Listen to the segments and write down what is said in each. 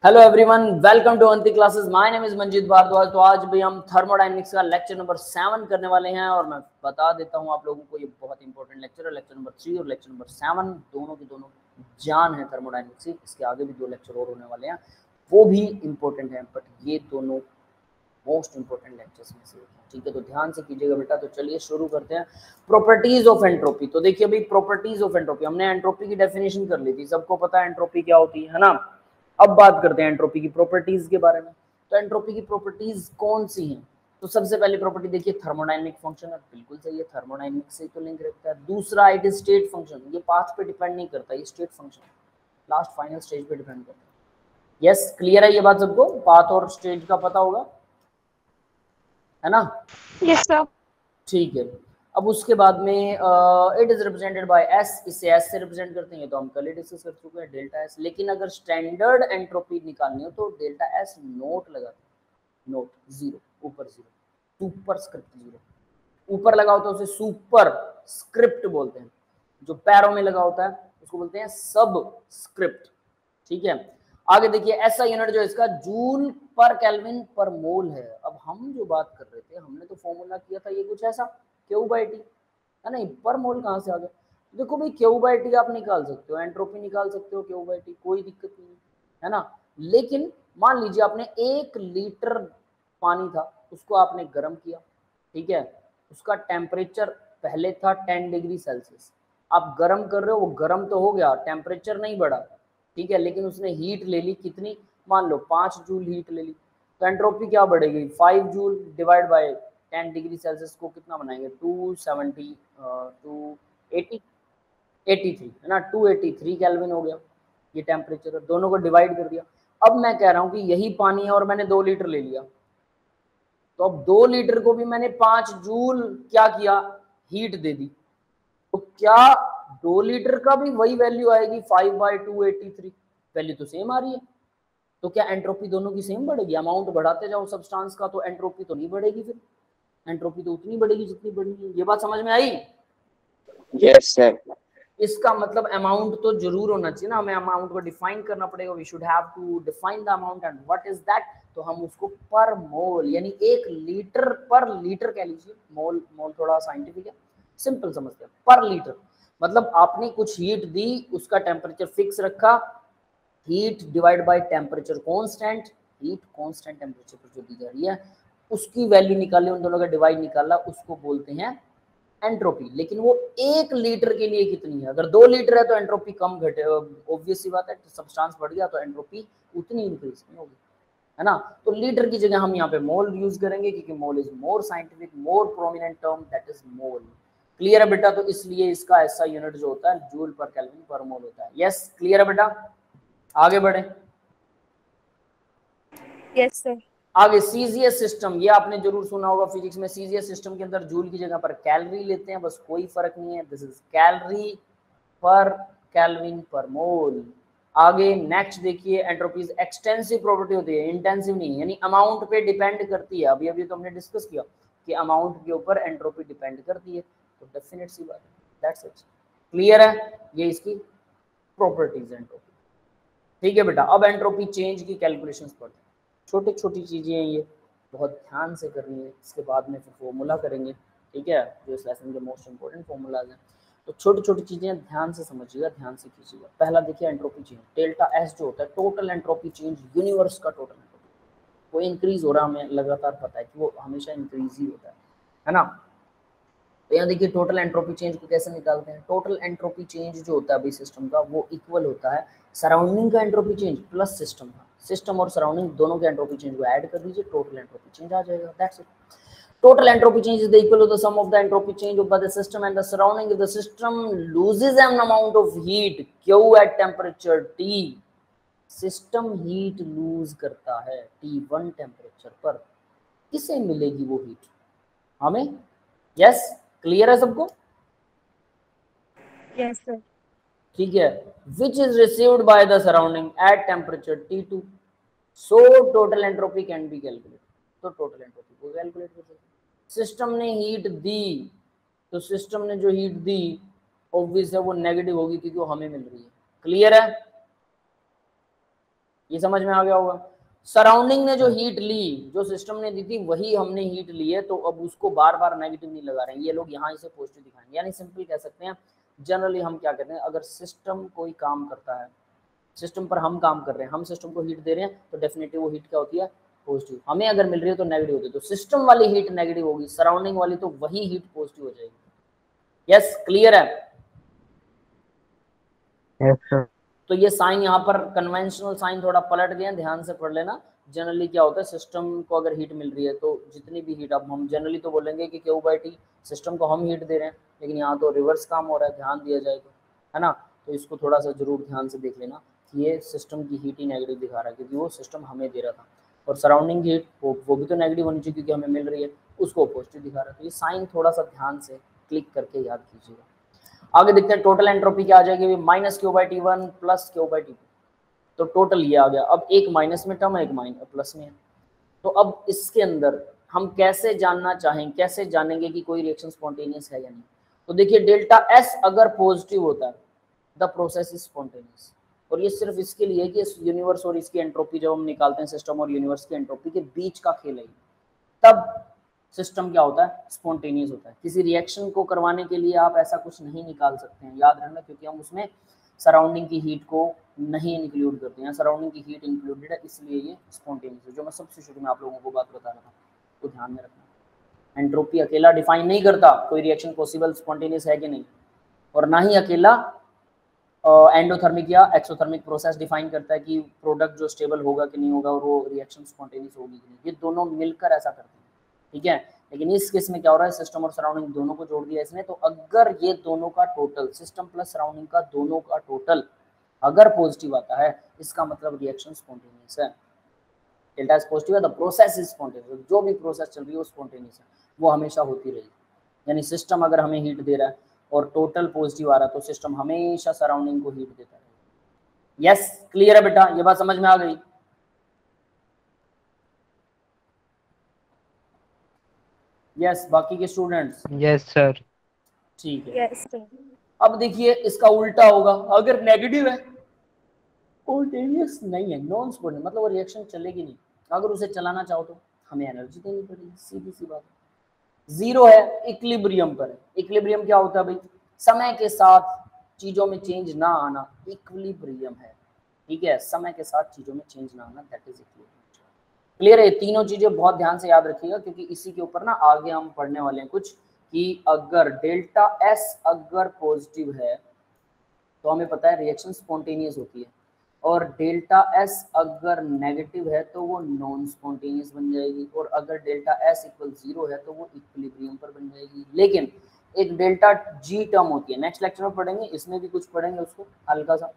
Hello everyone, welcome to Anti classes. My name is Manjeet Bhardwaj. तो आज भी हम थर्मोडायनेमिक्स का लेक्चर नंबर 7 करने वाले हैं और मैं बता देता हूं आप लोगों को, ये बहुत इंपॉर्टेंट लेक्चर है। लेक्चर नंबर 3 और लेक्चर नंबर 7 दोनों के दोनों जान है थर्मोडायनेमिक्स की। इसके आगे भी 2 लेक्चर और होने वाले हैं, वो भी इंपॉर्टेंट है, बट ये दोनों मोस्ट इंपॉर्टेंट लेक्चर्स में से। ठीक है, तो ध्यान से कीजिएगा बेटा। तो चलिए शुरू करते हैं। Properties of entropy. तो देखिए भाई, प्रॉपर्टीज ऑफ एंट्रोपी, हमने एंट्रोपी की डेफिनेशन कर ली थी, सबको पता है एंट्रोपी क्या होती है ना। अब बात करते हैं एंट्रोपी की प्रॉपर्टीज के बारे में। तो एंट्रोपी की प्रॉपर्टीज कौन सी हैं? तो सबसे पहली प्रॉपर्टी देखिए, थर्मोडायनेमिक फंक्शन है। बिल्कुल सही है, थर्मोडायनेमिक से तो लिंक रखता है। दूसरा, इट इज स्टेट फंक्शन। ये पाथ पे डिपेंड नहीं करता, ये state function last final stage पे डिपेंड करता है। यस, क्लियर है ये बात सबको? पाथ और स्टेज का पता होगा, है ना? Yes sir. ठीक है। अब उसके बाद में it is represented by S, इसे एस से रिप्रेजेंट करते हैं, तो हम कल ही डिस्कस कर चुके हैं, डेल्टा एस। लेकिन अगर स्टैंडर्ड एंट्रोपी निकालनी हो तो डेल्टा एस नोट लगाते हैं, नोट जीरो, ऊपर जीरो, सुपर स्क्रिप्ट जीरो। ऊपर लगा होता है उसे सुपर स्क्रिप्ट बोलते हैं, जो पैरों में लगा होता है उसको बोलते हैं सब स्क्रिप्ट। ठीक है, आगे देखिए, ऐसा यूनिट जो इसका जूल पर केल्विन पर मोल है। अब हम जो बात कर रहे थे, हमने तो फॉर्मूला किया था ये कुछ ऐसा, क्यू बाई टी, है नहीं? पर मोल कहाँ से आ गया? देखो भाई, क्यू बाई टी आप निकाल सकते हो, एंट्रोपी निकाल सकते हो क्यू बाई टी, कोई दिक्कत नहीं है ना। लेकिन मान लीजिए आपने 1 लीटर पानी था, उसको आपने गर्म किया, ठीक है, उसका टेम्परेचर पहले था 10 डिग्री सेल्सियस। आप गर्म कर रहे हो, वो गर्म तो हो गया, टेम्परेचर नहीं बढ़ा, ठीक है, लेकिन उसने हीट ले ली कितनी? मान लो 5 जूल हीट ले ली, तो एंट्रोपी क्या बढ़ेगी? 5 joule divide by 10 degree Celsius को कितना बनाएंगे? 270 280 83, है ना, 283 केल्विन हो गया ये टेम्परेचर है। दोनों को डिवाइड कर दिया। अब मैं कह रहा हूं कि यही पानी है और मैंने 2 लीटर ले लिया, तो अब 2 लीटर को भी मैंने 5 जूल क्या किया? हीट दे दी। तो क्या 2 लीटर का भी वही वैल्यू आएगी? 5/283 वैल्यू तो सेम आ रही है। तो क्या एंट्रोपी दोनों की सेम बढ़ेगी? अमाउंट बढ़ाते जाओ सब्सटेंस का तो एंट्रोपी तो नहीं बढ़ेगी, फिर एंट्रोपी तो उतनी बढ़ेगी जितनी बढ़नी है। ये बात समझ में आई? Yes sir. इसका मतलब अमाउंट तो जरूर होना चाहिए ना, हमें अमाउंट को डिफाइन करना पड़ेगा। We should have to define the amount and what is that. तो हम उसको पर मोल, यानी 1 लीटर पर लीटर कह लीजिए। मोल, मोल थोड़ा साइंटिफिक है, सिंपल समझते हैं। पर लीटर मतलब आपने कुछ हीट दी, उसका टेम्परेचर फिक्स रखा, heat divide by temperature constant, heat constant temperature पर जो दी जा रही है उसकी वैल्यू निकाली, उन दोनों का डिवाइड निकाला, उसको बोलते हैं एंट्रोपी। लेकिन वो 1 लीटर के लिए कितनी है? अगर 2 लीटर है तो एंट्रोपी कम घटे, ऑब्वियस सी बात है, सब्सटेंस बढ़ गया तो एंट्रोपी उतनी इंक्रीज नहीं होगी, है ना। तो लीटर की जगह हम यहाँ पे मोल यूज करेंगे, क्योंकि mole is more scientific, more prominent term, that is mole. Clear है बेटा? तो इसलिए इसका ऐसा यूनिट जो होता है जूल पर केल्विन पर मोल होता है। यस, क्लियर है बेटा? आगे बढ़े। Yes sir. आगे सीजीएस सिस्टम, ये आपने जरूर सुना होगा फिजिक्स में। सीजीएस सिस्टम के अंदर जूल की जगह पर कैलोरी लेते हैं, बस कोई फर्क नहीं है। दिस इज कैलोरी पर केल्विन पर मोल। आगे नेक्स्ट देखिए, एंट्रोपीज एक्सटेंसिव प्रॉपर्टी होती है, इंटेंसिव नहीं, यानी अमाउंट पे डिपेंड करती है। अभी अभी तो हमने डिस्कस किया कि अमाउंट के ऊपर एंट्रोपी डिपेंड करती है, तो डेफिनेट सी बात है, दैट्स इट। क्लियर है? ये इसकी प्रॉपर्टीज एंट्रोपी। ठीक है बेटा, अब एंट्रोपी चेंज की कैलकुलेशंस पढ़ते हैं। छोटी छोटी चीजें हैं ये, बहुत ध्यान से करनी है। इसके बाद में फिर फॉर्मूला करेंगे, ठीक है, जो इस लेसन के मोस्ट इंपॉर्टेंट फॉर्मूलाज हैं। तो छोटी छोटी चीजें ध्यान से समझिएगा, ध्यान से कीजिएगा। पहला देखिए, एंट्रोपी चेंज, डेल्टा एस जो होता है टोटल एंट्रोपी चेंज, यूनिवर्स का टोटल एंट्रोपी। वो इंक्रीज हो रहा है, हमें लगातार पता है कि वो हमेशा इंक्रीज ही होता है ना। तो यहाँ देखिए, टोटल एंट्रोपी चेंज को कैसे निकालते हैं? टोटल एंट्रोपी चेंज जो होता है अभी सिस्टम का, वो इक्वल होता है सराउंडिंग का एंट्रोपी चेंज प्लस सिस्टम का। सिस्टम और सराउंडिंग दोनों के एंट्रोपी चेंज को ऐड कर दीजिए, टोटल एंट्रोपी चेंज आ जाएगा, that's it. Total entropy change is the equal to the sum of the entropy change by the system and the surrounding. If the system loses an amount of heat Q at temperature T, system heat lose करता है T1 temperature पर। किसे मिलेगी वो heat? हमें। Yes, clear है सबको? Yes sir. ठीक है, which is received by the surrounding at temperature T2, so total entropy can be calculated। तो टोटल एंट्रोपी को कैलकुलेट कर सकते हैं। सिस्टम ने हीट दी, तो सिस्टम ने जो हीट दी ऑब्वियस है वो नेगेटिव होगी, क्योंकि वो हमें मिल रही है। क्लियर है? ये समझ में आ गया होगा। सराउंडिंग ने जो हीट ली, जो सिस्टम ने दी थी, वही हमने हीट ली है, तो अब उसको बार बार नेगेटिव नहीं लगा रहे हैं, ये लोग यहाँ इसे पॉजिटिव दिखाएंगे। यानी सिंपल कह सकते हैं, जनरली हम क्या कहते हैं, अगर सिस्टम कोई काम करता है, सिस्टम पर हम काम कर रहे हैं, हम सिस्टम को हीट दे रहे हैं, तो डेफिनेटली वो हीट क्या होती है, पॉजिटिव। हमें अगर मिल रही है तो नेगेटिव होती है, तो सिस्टम वाली हीट नेगेटिव होगी, सराउंडिंग वाली तो वही हीट पॉजिटिव हो जाएगी। यस, क्लियर है? Yes sir. तो ये साइन यहाँ पर कन्वेंशनल साइन थोड़ा पलट गए, ध्यान से पढ़ लेना। जनरली क्या होता है, सिस्टम को अगर हीट मिल रही है तो जितनी भी हीट, अब हम जनरली तो बोलेंगे कि Q/T, सिस्टम को हम हीट दे रहे हैं, लेकिन यहाँ तो रिवर्स काम हो रहा है, ध्यान दिया जाए तो, है ना। तो इसको थोड़ा सा जरूर ध्यान से देख लेना कि ये सिस्टम की हीट ही नेगेटिव दिखा रहा है, क्योंकि वो सिस्टम हमें दे रहा था, और सराउंडिंग हीट वो भी तो नेगेटिव होनी चाहिए क्योंकि हमें मिल रही है, उसको पॉजिटिव दिखा रहा है। तो ये साइन थोड़ा सा ध्यान से क्लिक करके याद कीजिएगा। आगे देखते हैं टोटल एंट्रोपी क्या आ जाएगी, -Q/T1 + Q/T2। तो टोटल ये आ गया। अब एक माइनस में टर्म है, एक माइनस प्लस में है। तो अब इसके अंदर हम कैसे जानना चाहें, कैसे जानेंगे कि कोई रिएक्शन स्पॉन्टेनियस है या नहीं। तो देखिए डेल्टा S अगर पॉजिटिव होता है, द प्रोसेस इज स्पॉन्टेनियस। और ये सिर्फ इसके लिए कि इस यूनिवर्स और इसकी एंट्रोपी जब हम निकालते हैं, सिस्टम और यूनिवर्स की एंट्रोपी के बीच का खेल है, तब सिस्टम क्या होता है, स्पॉन्टेनियस होता है। किसी रिएक्शन को करवाने के लिए आप ऐसा कुछ नहीं निकाल सकते हैं, याद रखना, क्योंकि हम उसमें सराउंडिंग की हीट को नहीं इंक्लूड करते हैं। सराउंडिंग की हीट इंक्लूडेड है, इसलिए ये स्पॉन्टेनियस है। जो मैं सबसे शुरू में आप लोगों को बात बता रहा था, तो ध्यान में रखना। एंट्रोपी अकेला डिफाइन नहीं करता कोई रिएक्शन पॉसिबल स्पॉन्टेनियस है कि नहीं, और ना ही अकेला एंडोथर्मिक या एक्सोथर्मिक प्रोसेस डिफाइन करता है कि प्रोडक्ट जो स्टेबल होगा कि नहीं होगा और वो रिएक्शन स्पॉन्टेनियस होगी कि नहीं। ये दोनों मिलकर ऐसा करते हैं, ठीक है। लेकिन इस केस में क्या हो रहा है, सिस्टम और सराउंडिंग दोनों को जोड़ दिया इसने। तो अगर ये दोनों का टोटल, सिस्टम प्लस सराउंडिंग का दोनों का टोटल अगर पॉजिटिव आता है, इसका मतलब रिएक्शन स्पॉन्टेनियस है। डेल्टा एस पॉजिटिव है, द प्रोसेस इज स्पॉन्टेनियस। जो भी प्रोसेस चल रही है वो स्पॉन्टेनियस है, वो हमेशा होती रहेगी। यानी सिस्टम अगर हमें हीट दे रहा है और टोटल पॉजिटिव आ रहा है, तो सिस्टम हमेशा सराउंडिंग को हीट देता है। यस, क्लियर है बेटा, ये बात समझ में आ गई? यस, बाकी के स्टूडेंट्स? Yes sir. ठीक है। Yes sir. अब देखिए इसका उल्टा होगा, अगर नेगेटिव है, स्पॉन्टेनियस नहीं है, नॉन स्पॉन्टेनियस, मतलब वो रिएक्शन चलेगी नहीं। अगर उसे चलाना चाहो तो हमें एनर्जी देनी पड़ेगी, सीधी सी बात। जीरो है, इक्विलिब्रियम पर है। इक्विलिब्रियम क्या होता है भाई, समय के साथ चीजों में चेंज ना आना, इक्विलिब्रियम है, ठीक है। समय के साथ चीजों में चेंज ना आना, दैट इज इक्विलिब्रियम। क्लियर है? तीनों चीजें बहुत ध्यान से याद रखिएगा, क्योंकि इसी के ऊपर ना आगे हम पढ़ने वाले हैं कुछ, कि अगर डेल्टा एस अगर पॉजिटिव है तो हमें पता है रिएक्शन स्पॉन्टेनियस होती है, और डेल्टा एस अगर नेगेटिव है तो वो नॉन स्पॉन्टेनियस बन जाएगी, और अगर डेल्टा एस इक्वल 0 है तो वो इक्विलिब्रियम पर बन जाएगी। लेकिन एक डेल्टा जी टर्म होती है, नेक्स्ट लेक्चर में पढ़ेंगे, इसमें भी कुछ पढ़ेंगे उसको हल्का सा।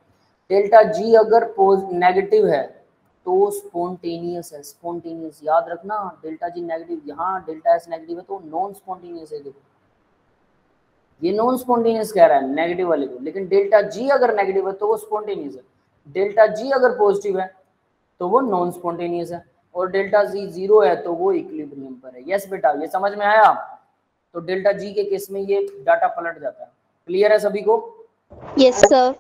डेल्टा जी अगर नेगेटिव है तो स्पॉन्टेनियस है, स्पॉन्टेनियस याद रखना। डेल्टा जी नेगेटिव, यहाँ डेल्टा एस नेगेटिव है तो नॉन स्पॉन्टेनियस है। देखो ये नॉन स्पॉन्टेनियस कह रहा है नेगेटिव वाले को, लेकिन डेल्टा जी अगर नेगेटिव है तो वो स्पॉन्टेनियस है। डेल्टा जी अगर पॉजिटिव है तो वो नॉन स्पॉन्टेनियस है, और डेल्टा जी 0 है तो वो इक्विलिब्रियम पर है। यस बेटा, ये समझ में आया? तो डेल्टा जी के केस में ये डाटा पलट जाता है। क्लियर है सभी को? Yes sir.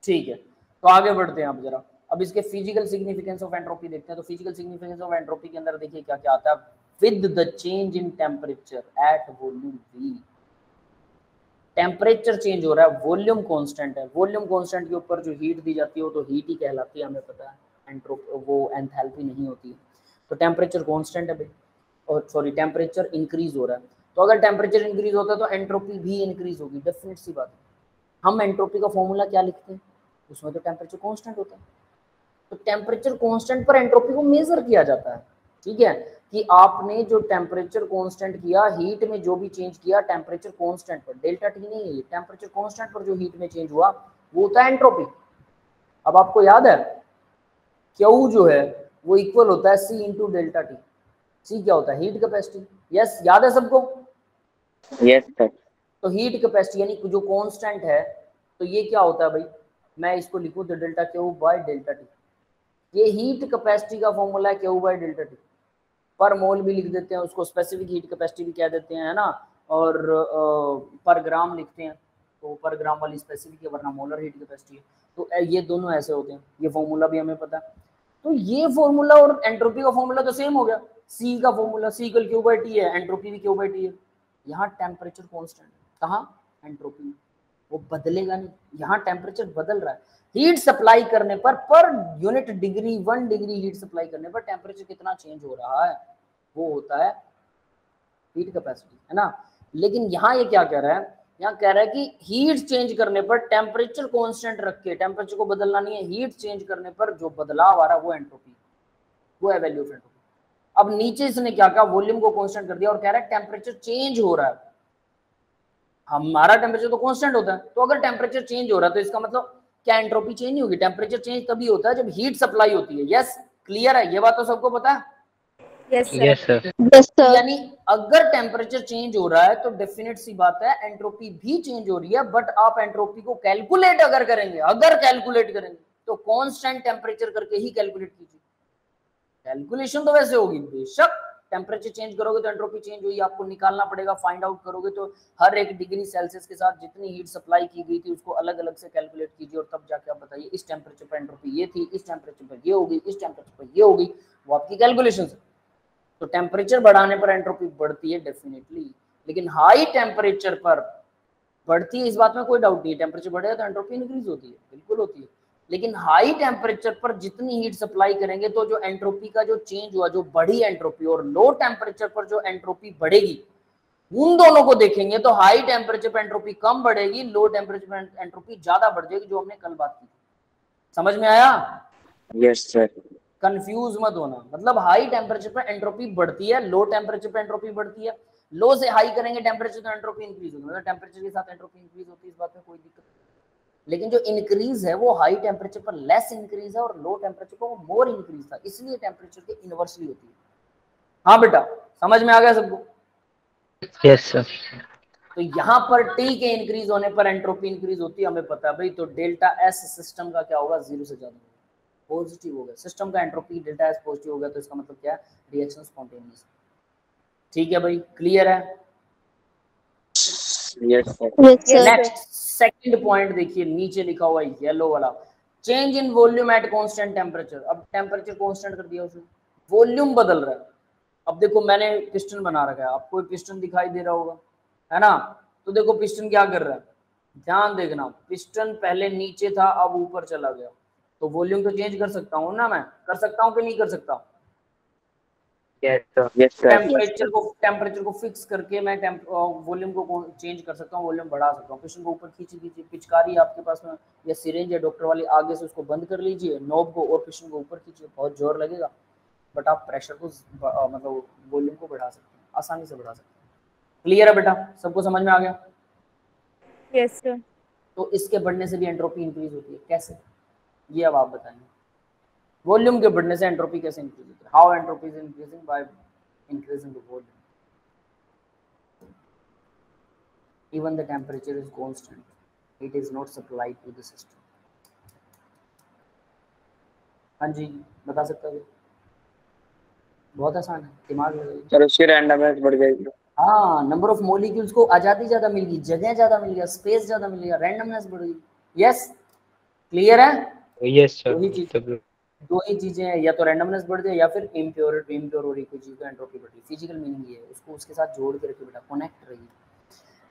ठीक है, तो आगे बढ़ते हैं आप जरा। अब इसके फिजिकल सिग्निफिकेंस ऑफ एंट्रोपी देखते हैं। तो फिजिकल सिग्निफिकेंस ऑफ एंट्रोपी के अंदर देखिए क्या क्या आता है। With the change in temperature at volume we, temperature change हो रहा है, वॉल्यूम कांस्टेंट है। वॉल्यूम कांस्टेंट के ऊपर जो हीट दी जाती है वो तो हीट ही कहलाती है, हमें पता है, वो एंथैल्पी नहीं होती है। तो टेम्परेचर कांस्टेंट है भाई, और सॉरी टेम्परेचर इंक्रीज हो रहा है। तो अगर टेम्परेचर इंक्रीज होता है तो एंट्रोपी भी इंक्रीज होगी, डेफिनेट सी बात है। हम एंट्रोपी का फॉर्मूला क्या लिखते हैं, उसमें तो टेम्परेचर कांस्टेंट होता है। तो टेम्परेचर कांस्टेंट पर एंट्रोपी को मेजर किया जाता है, ठीक है, कि आपने जो टेम्परेचर कांस्टेंट किया, हीट में जो भी चेंज किया टेम्परेचर कांस्टेंट पर, डेल्टा टी नहीं है, टेम्परेचर कांस्टेंट पर जो हीट में चेंज हुआ वो होता है एंट्रोपी। अब आपको याद है क्यू जो है वो इक्वल होता है सी इंटू डेल्टा टी। सी क्या होता है, हीट कैपेसिटी। यस, याद है सबको? Yes sir. तो हीट कैपेसिटी यानी जो कांस्टेंट है, तो ये क्या होता है भाई, मैं इसको लिखूं तो delta Q by delta T. ये हीट कैपेसिटी का फॉर्मूला है, क्यू बाय डेल्टा टी। पर मोल भी लिख देते हैं उसको, स्पेसिफिक हीट कैपेसिटी भी कह देते हैं, है ना, और पर ग्राम लिखते हैं। तो पर ग्राम वाली स्पेसिफिक है, वरना मोलर हीट कैपेसिटी है। तो ये दोनों ऐसे होते हैं, ये फॉर्मूला भी हमें पता है। तो ये फॉर्मूला और एंट्रोपी का फॉर्मूला तो सेम हो गया, सी का formula C equal Q by T है, एंट्रोपी भी क्यू बाई टी है। यहाँ टेम्परेचर कांस्टेंट है, कहाँ एंट्रोपी, वो बदलेगा नहीं, यहाँ टेम्परेचर बदल रहा है। हीट सप्लाई करने per unit degree 1 degree heat supply करने पर टेम्परेचर कितना चेंज हो रहा है, वो होता है हीट कैपेसिटी, है ना। लेकिन यहाँ ये क्या कह रहा है, यहाँ कह रहा है कि हीट चेंज करने पर टेम्परेचर कांस्टेंट रख के, टेम्परेचर को बदलना नहीं है, हीट चेंज करने पर जो बदलाव आ रहा है वो एंट्रोपी, वो है वैल्यू ऑफ एंट्रोपी। अब नीचे इसने क्या कहा, वॉल्यूम को कांस्टेंट कर दिया और कह रहा है टेम्परेचर चेंज हो रहा है। हमारा टेम्परेचर तो कांस्टेंट होता है, तो अगर टेम्परेचर चेंज हो रहा है तो इसका मतलब क्या एंट्रोपी चेंज नहीं होगी। टेम्परेचर चेंज तभी होता है जब हीट सप्लाई होती है। यस, क्लियर है, ये बात तो सबको पता है। Yes sir. यानी अगर टेम्परेचर चेंज हो रहा है तो डेफिनेट सी बात है एंट्रोपी भी चेंज हो रही है। बट आप एंट्रोपी को कैलकुलेट अगर करेंगे, तो कांस्टेंट टेम्परेचर करके ही कैलकुलेट कीजिए। कैलकुलेशन तो वैसे होगी, बेशक टेम्परेचर चेंज करोगे तो एंट्रोपी चेंज हुई, आपको निकालना पड़ेगा, फाइंड आउट करोगे तो हर 1 डिग्री सेल्सियस के साथ जितनी हीट सप्लाई की गई थी उसको अलग अलग से कैलकुलेट कीजिए और तब जाके आप बताइए इस टेम्परेचर पर एंट्रोपी ये थी, इस टेम्परेचर पर ये होगी, इस टेम्परेचर पर ये होगी, वो आपकी कैलकुलेशन है। तो टेम्परेचर बढ़ाने पर एंट्रोपी बढ़ती है डेफिनेटली, लेकिन हाई टेम्परेचर पर बढ़ती है, इस बात में कोई डाउट नहीं है। टेम्परेचर बढ़ेगा तो एंट्रोपी इंक्रीज होती है, बिल्कुल होती है। लेकिन हाई टेम्परेचर पर जितनी हीट सप्लाई करेंगे तो जो एंट्रोपी का जो चेंज हुआ, जो बढ़ी एंट्रोपी, और लो टेम्परेचर पर जो एंट्रोपी बढ़ेगी, उन दोनों को देखेंगे तो हाई टेम्परेचर पर एंट्रोपी कम बढ़ेगी, लो टेम्परेचर पर एंट्रोपी ज्यादा बढ़ जाएगी, जो हमने कल बात की। समझ में आया? Yes sir. कंफ्यूज मत होना, मतलब हाई टेम्परेचर पर एंट्रोपी बढ़ती है, लो टेम्परेचर पर एंट्रोपी बढ़ती है। लो से हाई करेंगे टेम्परेचर तो एंट्रोपी इंक्रीज होगी, मतलब टेम्परेचर के साथ एंट्रोपी इंक्रीज होती है, इस बात में कोई दिक्कत नहीं। लेकिन जो इंक्रीज है वो हाई टेम्परेचर पर लेस इंक्रीज है और लो टेम्परेचर पर वो मोर इंक्रीज था, इसलिए टेम्परेचर के इनवर्सली होती है। हाँ बेटा, समझ में आ गया सबको? Yes sir. तो यहाँ पर टी के इंक्रीज होने पर एंट्रोपी इंक्रीज होती है, हमें पता है भाई। तो डेल्टा एस सिस्टम का क्या होगा, 0 से ज्यादा पॉजिटिव हो गया, सिस्टम का एंट्रोपी डेल्टा एस पॉजिटिव हो गया, तो इसका मतलब क्या है, रिएक्शन स्पॉन्टेनियस। ठीक है भाई, क्लियर है? Yes sir. Next second point देखिए, नीचे लिखा हुआ है येलो वाला, change in volume at constant temperature. अब टेम्परेचर कांस्टेंट कर दिया उसने, वॉल्यूम बदल रहा है। अब देखो मैंने पिस्टन बना रखा है, आपको पिस्टन दिखाई दे रहा होगा, है ना। तो देखो पिस्टन क्या कर रहा है, ध्यान देखना, पिस्टन पहले नीचे था अब ऊपर चला गया, तो वॉल्यूम तो चेंज कर सकता हूँ ना, मैं कर सकता हूँ कि नहीं कर सकता? टेम्परेचर को फिक्स करके मैं वॉल्यूम को चेंज कर सकता हूँ, वॉल्यूम बढ़ा सकता हूँ। पिस्टन को ऊपर खींच लीजिए, पिचकारी आपके पास में या सिरेंज है डॉक्टर वाली, आगे से उसको बंद कर लीजिए नॉब को और पिस्टन को ऊपर खींचिए, बहुत जोर लगेगा, बट आप प्रेशर को मतलब वॉल्यूम को बढ़ा सकते हैं, आसानी से बढ़ा सकते हैं। क्लियर है बेटा, सबको समझ में आ गया? Yes sir. तो इसके बढ़ने से भी एंट्रोपी इंक्रीज होती है, कैसे, ये अब आप बताएंगे। वॉल्यूम के बढ़ने से एंट्रोपी कैसे इंक्रीज होती है? How entropy is increasing by increasing the volume, even the temperature is constant, it is not supplied to the system। हाँ जी, बता सकता है? बहुत आसान है, दिमाग लगाइए सर। उसकी रैंडमनेस बढ़ जाएगी। हाँ, नंबर ऑफ मॉलिक्यूल्स को आजादी ज्यादा मिल गई, जगह ज्यादा मिल गया, स्पेस ज्यादा मिल गया, रैंडमनेस बढ़ गई। यस, क्लियर है? Yes sir. दो ही चीजें हैं, या तो रैंडमनेस बढ़ जाए या फिर इम्प्योर हो रही कोई चीज, एंट्रोपी बढ़ रही। फिजिकल मीनिंग ये है, उसको उसके साथ जोड़ के रखिए बेटा, कनेक्ट रहिए।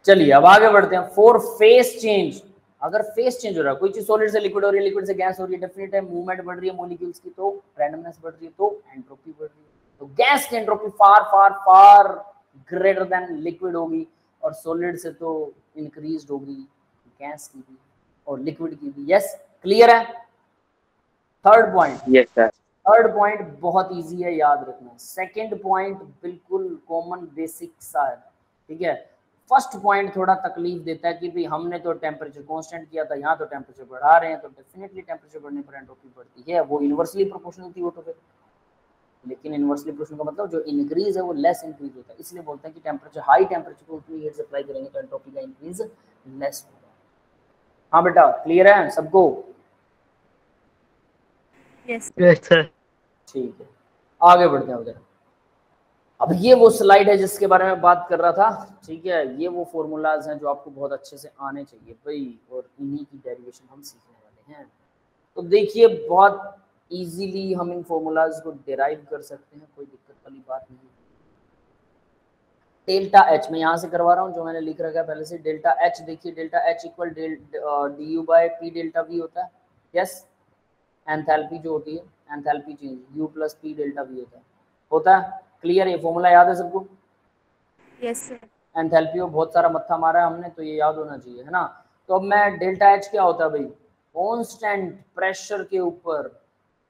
चलिए अब आगे बढ़ते हैं। फॉर फेस चेंज, अगर फेस चेंज हो रहा है, कोई चीज सॉलिड से लिक्विड हो रही है, लिक्विड से गैस हो रही है, डेफिनेट है मूवमेंट बढ़ रही है मॉलिक्यूल्स की, तो रैंडमनेस बढ़ रही है, तो एंट्रोपी बढ़ रही है। तो गैस की एंट्रोपी फार फार फार ग्रेटर देन लिक्विड होगी, और सॉलिड से तो इंक्रीज्ड होगी गैस की भी और लिक्विड की भी। यस, क्लियर है? Third point, yes sir. Third point बहुत इजी है, याद रखना। सेकंड पॉइंट बिल्कुल कॉमन बेसिक सा है, ठीक है। फर्स्ट पॉइंट थोड़ा तकलीफ देता है कि भाई हमने तो टेम्परेचर कांस्टेंट किया था, यहाँ तो टेम्परेचर बढ़ा रहे हैं, तो डेफिनेटली टेम्परेचर बढ़ने पर एंट्रोपी बढ़ती है, वो इनवर्सली प्रोपोर्शनल थी वो तो फिर। लेकिन इनवर्सली प्रोपोर्शनल का मतलब जो इंक्रीज है वो लेस इंक्रीज होता है, इसलिए बोलते हैं कि टेम्परेचर हाई टेम्परेचर को उतनी हीट सप्लाई करेंगे तो एंट्रोपी का इंक्रीज लेस होगा। हाँ बेटा, क्लियर है सबको? Yes sir. ठीक है, आगे बढ़ते हैं उधर। अब ये वो स्लाइड है जिसके बारे में बात कर रहा था, ठीक है। ये वो फॉर्मूलाज हैं जो आपको बहुत अच्छे से आने चाहिए भाई, और इन्हीं की डेरिवेशन हम सीखने वाले हैं। तो देखिए बहुत इजीली हम इन फॉर्मूलाज को डिराइव कर सकते हैं, कोई दिक्कत वाली बात नहीं। डेल्टा एच मैं यहाँ से करवा रहा हूँ, जो मैंने लिख रखा है पहले से। डेल्टा एच देखिए, delta H equal D you by P delta we होता है। यस, एंथैल्पी जो होती है, enthalpy change you plus P delta we होता है। क्लियर, ये फॉर्मूला याद है सबको? Yes sir. एंथैल्पी को बहुत सारा मत्था मारा है हमने, तो ये याद होना चाहिए, है ना। तो अब मैं डेल्टा एच क्या होता है भाई, कांस्टेंट प्रेशर के ऊपर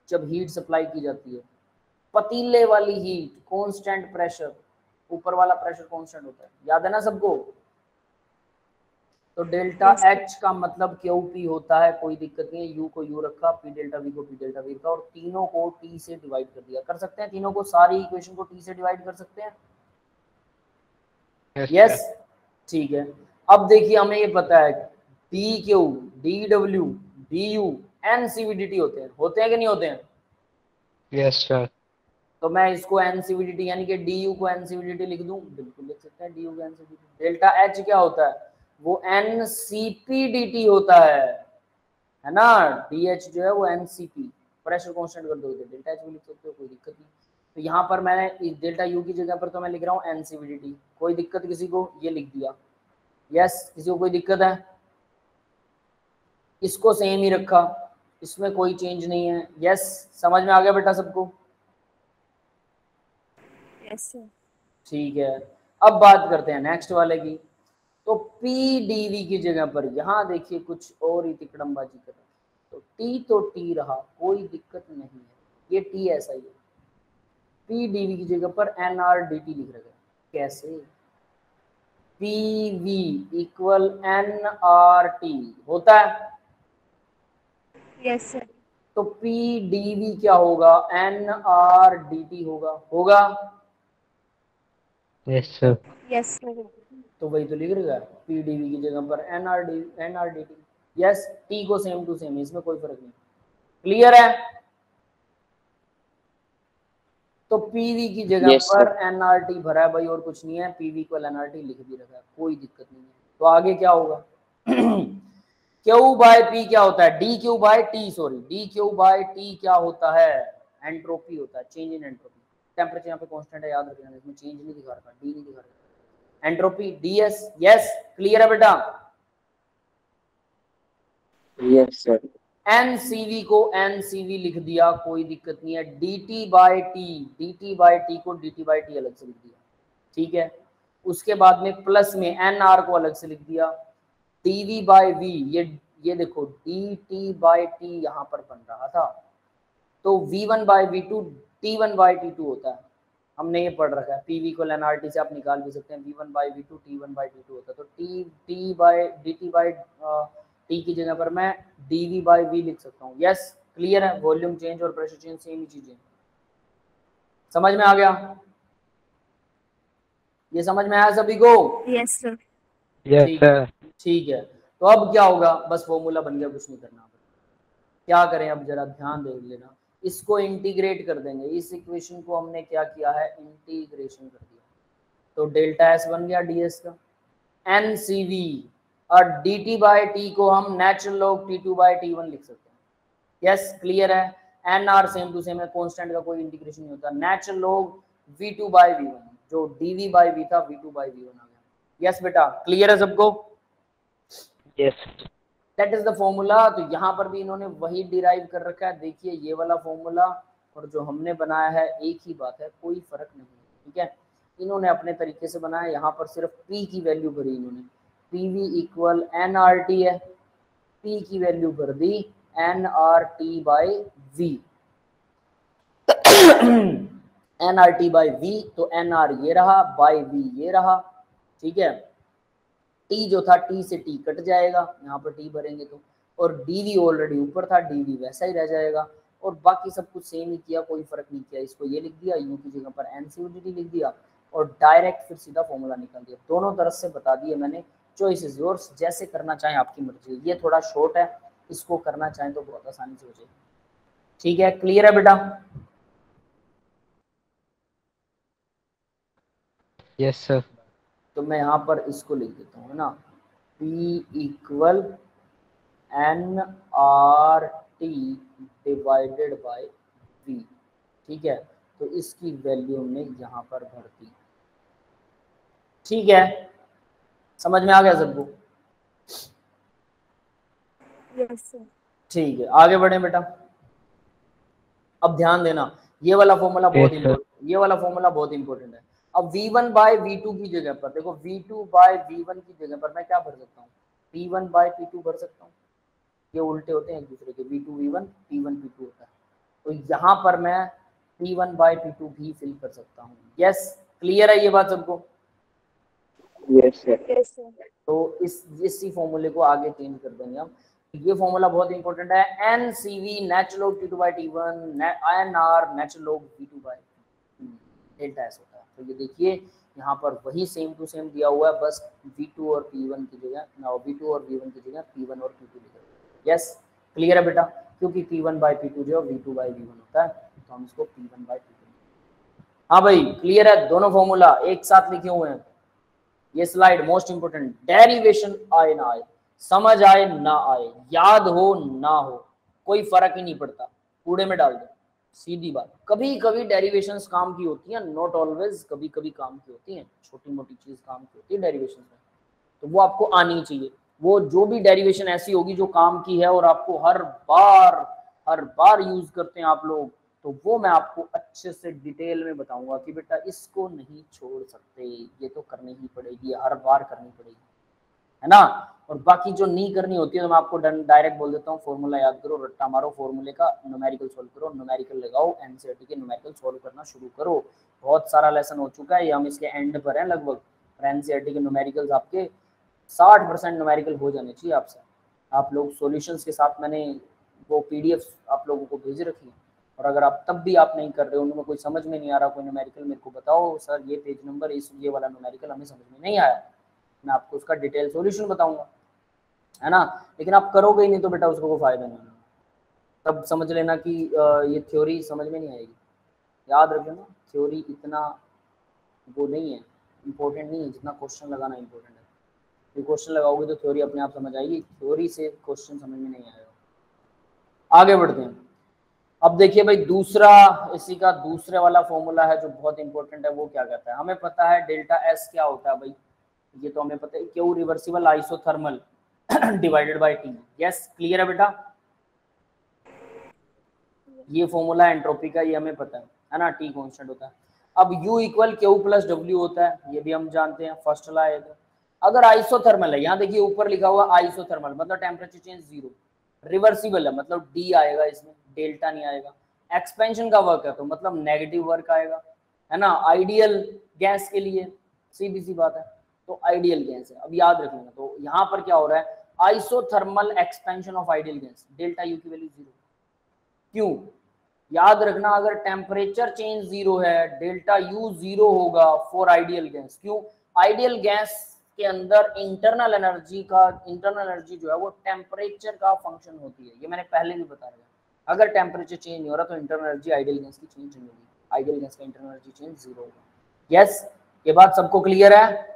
जब हीट सप्लाई की जाती है, पतीले वाली हीट, कांस्टेंट प्रेशर, ऊपर वाला प्रेशर कांस्टेंट होता है, याद है ना सबको। तो डेल्टा Yes, sir. एच का मतलब क्यू पी होता है, कोई दिक्कत नहीं है। यू को यू रखा, पी डेल्टा वी को पी डेल्टा वी रखा, और तीनों को टी से डिवाइड कर दिया। कर सकते हैं तीनों को, सारी इक्वेशन को टी से डिवाइड कर सकते हैं। यस, ठीक है। अब देखिए हमें ये पता है D Q, D W, D U, N C V D T होते हैं कि नहीं होते हैं? Yes sir. तो मैं इसको एनसीवीडीटी यानी कि डी यू को एनसीवीडीटी लिख दूं, बिल्कुल लिख सकते हैं डी यू को एनसीवीडीटी। डेल्टा एच क्या होता है, वो एनसीपीडीटी होता है ना। डी एच जो है वो एनसीपी, प्रेशर कांस्टेंट कर दोगे डेल्टा एच भी लिख सकते हो, कोई दिक्कत नहीं। तो यहाँ पर मैंने डेल्टा यू की जगह पर तो मैं लिख रहा हूँ एनसीवीडीटी, कोई दिक्कत किसी को? ये लिख दिया। यस, किसी को कोई दिक्कत है? इसको सेम ही रखा, इसमें कोई चेंज नहीं है। यस, समझ में आ गया बेटा सबको? Yes sir. ठीक है, अब बात करते हैं नेक्स्ट वाले की। तो पी डी वी की जगह पर यहाँ देखिए कुछ और ही तिकड़मबाजी कर रहे हैं। तो टी तो टी रहा, कोई दिक्कत नहीं है, ये टी ऐसा ही है। पी डी वी की जगह पर एन आर डी टी लिख रहे हैं। कैसे? P V equal N R T होता है। Yes sir. तो पी डी वी क्या होगा, एन आर डी टी होगा। Yes sir. Yes sir. तो वही तो लिख रहेगा, पी डी वी की जगह पर N R D T. Yes, T को सेम टू सेम, इसमें कोई फर्क नहीं। क्लियर है? तो पीवी की जगह Yes, पर एनआरटी भरा है भाई, और कुछ नहीं है। पीवी को एनआरटी लिख भी रखा है, कोई दिक्कत नहीं है। तो आगे क्या होगा? क्यू बाय पी क्या होता है, D Q by T, sorry D Q by T क्या होता है? एंट्रोपी होता है, चेंज इन एंट्रोपी। टेम्परेचर यहाँ पे कांस्टेंट है, याद रखना, इसमें चेंज नहीं दिखा रखा, डी नहीं दिखा रखा, एंट्रोपी डीएस। यस, क्लियर है बेटा? yes sir. एनसीवी को एनसीवी लिख दिया, कोई दिक्कत नहीं है। dt बाई टी को dt बाई टी अलग से लिख दिया, ठीक है। उसके बाद में प्लस में nr को अलग से लिख दिया। dv बाई वी, ये देखो dt बाई टी यहाँ पर बन रहा था, तो v1 by V2 t1 by t2 होता है। हमने ये पढ़ रखा है, पीवी को एनआरटी से आप निकाल भी सकते हैं, v1 by V2 t1 by t2 होता है। तो T by dt by T की जगह पर मैं dv बाई वी लिख सकता हूँ। यस, क्लियर है? वॉल्यूम चेंज और प्रेशर चेंज सेम ही चीजें, समझ में आ गया? ये समझ में आया सभी को? Yes sir. Yes sir. ठीक है। तो अब क्या होगा, बस फॉर्मूला बन गया, कुछ नहीं करना। क्या करें अब, जरा ध्यान दे लेना। इसको इंटीग्रेट कर देंगे, इस इक्वेशन को हमने क्या किया है, इंटीग्रेशन कर दिया। तो डेल्टा एस बन गया डीएस का, एन सी वी, और डी टी बाई टी को हम नेचुरल लॉग टी2 बाई टी1 लिख सकते हैं। यस, क्लियर है? N R same to same है, कॉन्स्टेंट का कोई इंटीग्रेशन नहीं होता। Natural log v2 by v1, जो dv बाई v था v2 बाई v1 आ गया। यस बेटा, क्लियर है सबको? Yes. That is the formula. तो यहाँ पर भी इन्होंने वही डिराइव कर रखा है। देखिए ये वाला फॉर्मूला और जो हमने बनाया है एक ही बात है, कोई फर्क नहीं है, ठीक है। इन्होंने अपने तरीके से बनाया, यहाँ पर सिर्फ p की वैल्यू भरी इन्होंने, pv इक्वल nrt है, p की वैल्यू भर दी nrt by v, nrt by v, तो nr ये रहा, बाई v ये रहा, ठीक है। t जो था t से t कट जाएगा, यहाँ पर t भरेंगे तो, और dv ऑलरेडी ऊपर था, dv वैसा ही रह जाएगा, और बाकी सब कुछ सेम ही किया, कोई फर्क नहीं किया। इसको ये लिख दिया, u की जगह पर NCVDT लिख दिया, और डायरेक्ट फिर सीधा फॉर्मूला निकाल दिया। दोनों तरफ से बता दिए मैंने, चॉइस इज योर्स, जैसे करना चाहें आपकी मर्जी। ये थोड़ा शॉर्ट है, इसको करना चाहें तो बहुत आसानी से हो जाएगा, ठीक है। क्लियर है बेटा? Yes, sir. तो मैं यहाँ पर इसको लिख देता हूँ, है ना, P equal nRT divided by V, ठीक है। तो इसकी वैल्यू हमने यहाँ पर भर दी, ठीक है, समझ में आ गया सबको? Yes, sir. ठीक है, आगे बढ़े बेटा। अब ध्यान देना, ये वाला फॉर्मूला बहुत Yes, sir. इंपॉर्टेंट, ये वाला फॉर्मूला बहुत इंपॉर्टेंट है। अब V1 बाय V2 की जगह पर देखो, V2 बाय V1 की जगह पर मैं क्या भर सकता हूँ, P1 बाय P2 भर सकता हूँ। ये उल्टे होते हैं एक दूसरे के, V2 V1 P1 P2 होता है। तो यहाँ पर मैं P1 बाय P2 भी फिल कर सकता हूँ। यस, क्लियर है ये बात सबको? Yes, sir. Yes, sir. तो इसी फॉर्मूले को आगे चेंज कर देंगे हम। ये फॉर्मूला बहुत इंपॉर्टेंट है, NCV natural log T2 by T1 NR natural log V2 by delta S होता है। तो ये देखिए यहाँ पर वही सेम टू सेम दिया हुआ है, बस V2 और P1 की जगह V2 और V1 की जगह P1 और P2 लिखा है। यस, क्लियर है बेटा? क्योंकि P1 by P2 जो V2 by V1 होता है, तो हम इसको P1 by P2। हाँ भाई, क्लियर है? दोनों फॉर्मूला एक साथ लिखे हुए हैं। ये स्लाइड मोस्ट इंपोर्टेंट, डेरिवेशन आए ना आए, समझ आए ना आए, याद हो ना हो, कोई फर्क ही नहीं पड़ता, कूड़े में डाल दो, सीधी बात। कभी कभी डेरिवेशंस काम की होती हैं, नॉट ऑलवेज, कभी कभी काम की होती हैं, छोटी मोटी चीज काम की होती है डेरिवेशन में, तो वो आपको आनी चाहिए। वो जो भी डेरिवेशन ऐसी होगी जो काम की है और आपको हर बार यूज करते हैं आप लोग, तो वो मैं आपको अच्छे से डिटेल में बताऊंगा कि बेटा इसको नहीं छोड़ सकते, ये तो करनी ही पड़ेगी, हर बार करनी पड़ेगी, है ना। और बाकी जो नहीं करनी होती है तो मैं आपको डायरेक्ट बोल देता हूँ, फॉर्मूला याद करो, रट्टा मारो फॉर्मूले का, न्यूमेरिकल सोल्व करो, न्यूमेरिकल लगाओ, एनसीईआरटी के न्यूमेरिकल सोल्व करना शुरू करो। बहुत सारा लेसन हो चुका है, ये हम इसके एंड पर हैं लगभग, और एनसीईआरटी के न्यूमेरिकल्स आपके 60% न्यूमेरिकल हो जाने चाहिए आपसे। आप लोग सॉल्यूशंस के साथ मैंने वो पीडीएफ आप लोगों को भेज रखी है, और अगर आप तब भी आप नहीं कर रहे हो, उनमें कोई समझ में नहीं आ रहा कोई न्यूमेरिकल, मेरे को बताओ सर ये पेज नंबर ये वाला न्यूमेरिकल हमें समझ में नहीं आया, मैं आपको उसका डिटेल सॉल्यूशन बताऊंगा, है ना। लेकिन आप करोगे ही नहीं तो बेटा उसको कोई फायदा नहीं, तब समझ लेना कि ये थ्योरी समझ में नहीं आएगी। याद रख लेना, थ्योरी इतना वो नहीं है, इंपॉर्टेंट नहीं है जितना क्वेश्चन लगाना इंपॉर्टेंट है। ये क्वेश्चन लगाओगे तो थ्योरी अपने आप समझ आएगी, थ्योरी से क्वेश्चन समझ में नहीं आएगा। आगे बढ़ते हैं। अब देखिए भाई, दूसरा इसी का दूसरे वाला फॉर्मूला है जो बहुत इंपॉर्टेंट है, वो क्या कहता है, हमें पता है डेल्टा एस क्या होता है भाई, ये तो हमें पता है, Q reversible isothermal divided by T. Yes, clear है बेटा? ये फॉर्मूला एंट्रोपी का, ये हमें पता है ना, टी कांस्टेंट होता है। अब U equal Q plus W होता है, ये भी हम जानते हैं, फर्स्ट लॉ है। अगर आइसोथर्मल है, यहाँ देखिए ऊपर लिखा हुआ आइसोथर्मल मतलब टेम्परेचर चेंज जीरो, रिवर्सिबल है मतलब डी आएगा इसमें, डेल्टा नहीं आएगा। एक्सपेंशन का वर्क है तो मतलब नेगेटिव वर्क आएगा, है ना। आइडियल गैस के लिए सीधी सी बात है, तो आइडियल गैस है, अब याद रखना। तो यहाँ पर क्या हो रहा है, isothermal expansion of ideal gas, delta U की वैल्यू जीरो। क्यों? याद रखना, अगर टेम्परेचर चेंज जीरो है, डेल्टा यू जीरो होगा फॉर आइडियल गैस। क्यों? आइडियल गैस के अंदर इंटरनल एनर्जी जो है वो टेम्परेचर का फंक्शन होती है, ये मैंने पहले भी बताया। अगर टेम्परेचर चेंज नहीं हो रहा तो इंटरनल एनर्जी आइडियल गैस की चेंज नहीं होगी, आइडियल गैस का इंटरनल एनर्जी चेंज जीरो होगा। यस, ये बात सबको क्लियर है?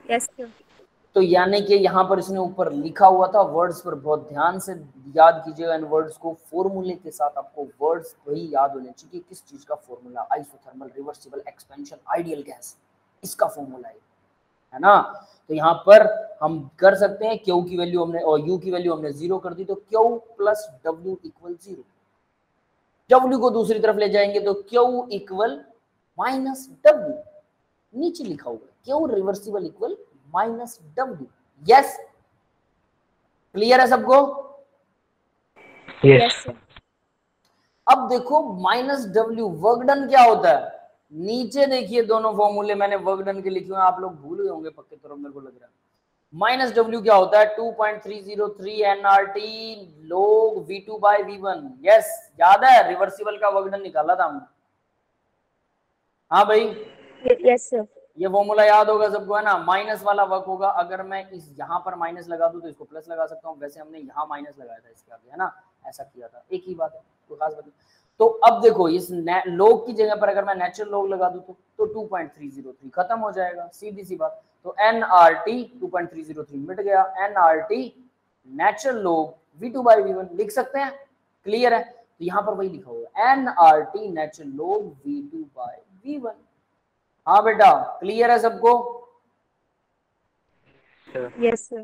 Yes, sir. तो यानी कि यहाँ पर इसने ऊपर लिखा हुआ था, वर्ड्स पर बहुत ध्यान से याद कीजिएगा इन वर्ड्स को, फॉर्मूले के साथ आपको वर्ड्स वही याद होने चाहिए कि किस चीज का formula, isothermal reversible expansion ideal gas, इसका फॉर्मूला है ना। तो यहाँ पर हम कर सकते हैं, क्यू की वैल्यू हमने और यू की वैल्यू हमने जीरो कर दी, तो Q plus W equal zero. W को दूसरी तरफ ले जाएंगे तो क्यू इक्वल माइनस डब्ल्यू, नीचे लिखा हुआ है Q reversible equal minus W. Yes, clear है सबको? Yes. Yes, sir. अब देखो माइनस डब्ल्यू, वर्क डन क्या होता है, नीचे देखिए दोनों फॉर्मूले मैंने वर्क डन के लिखे हुए हैं, आप लोग भूल गए होंगे पक्के तौर मेरे को लग रहा है। माइनस डब्ल्यू क्या होता है, 2.303 NRT log V2 by V1। Yes, याद है, रिवर्सिबल का वर्क डन निकाला था हमने। हाँ भाई, Yes, sir. ये फॉर्मूला याद होगा सबको, है ना। माइनस वाला वर्क होगा, अगर मैं इस यहाँ पर माइनस लगा दूं तो इसको प्लस लगा सकता हूँ, वैसे हमने यहाँ माइनस लगाया था इसके आगे, है ना, ऐसा किया था, एक ही बात है, कोई खास बात नहीं। तो अब देखो इस लॉग की जगह पर अगर मैं नेचुरल लॉग लगा दूं तो 2.303 खत्म हो जाएगा, सीधी सी बात। तो nRT 2.303 मिट गया, nRT नेचुरल लॉग V2/V1 लिख सकते हैं, क्लियर है। तो यहाँ पर वही लिखा हुआ nRT नेचुरल लॉग V2/V1। हाँ बेटा, क्लियर है सबको? Yes, sir.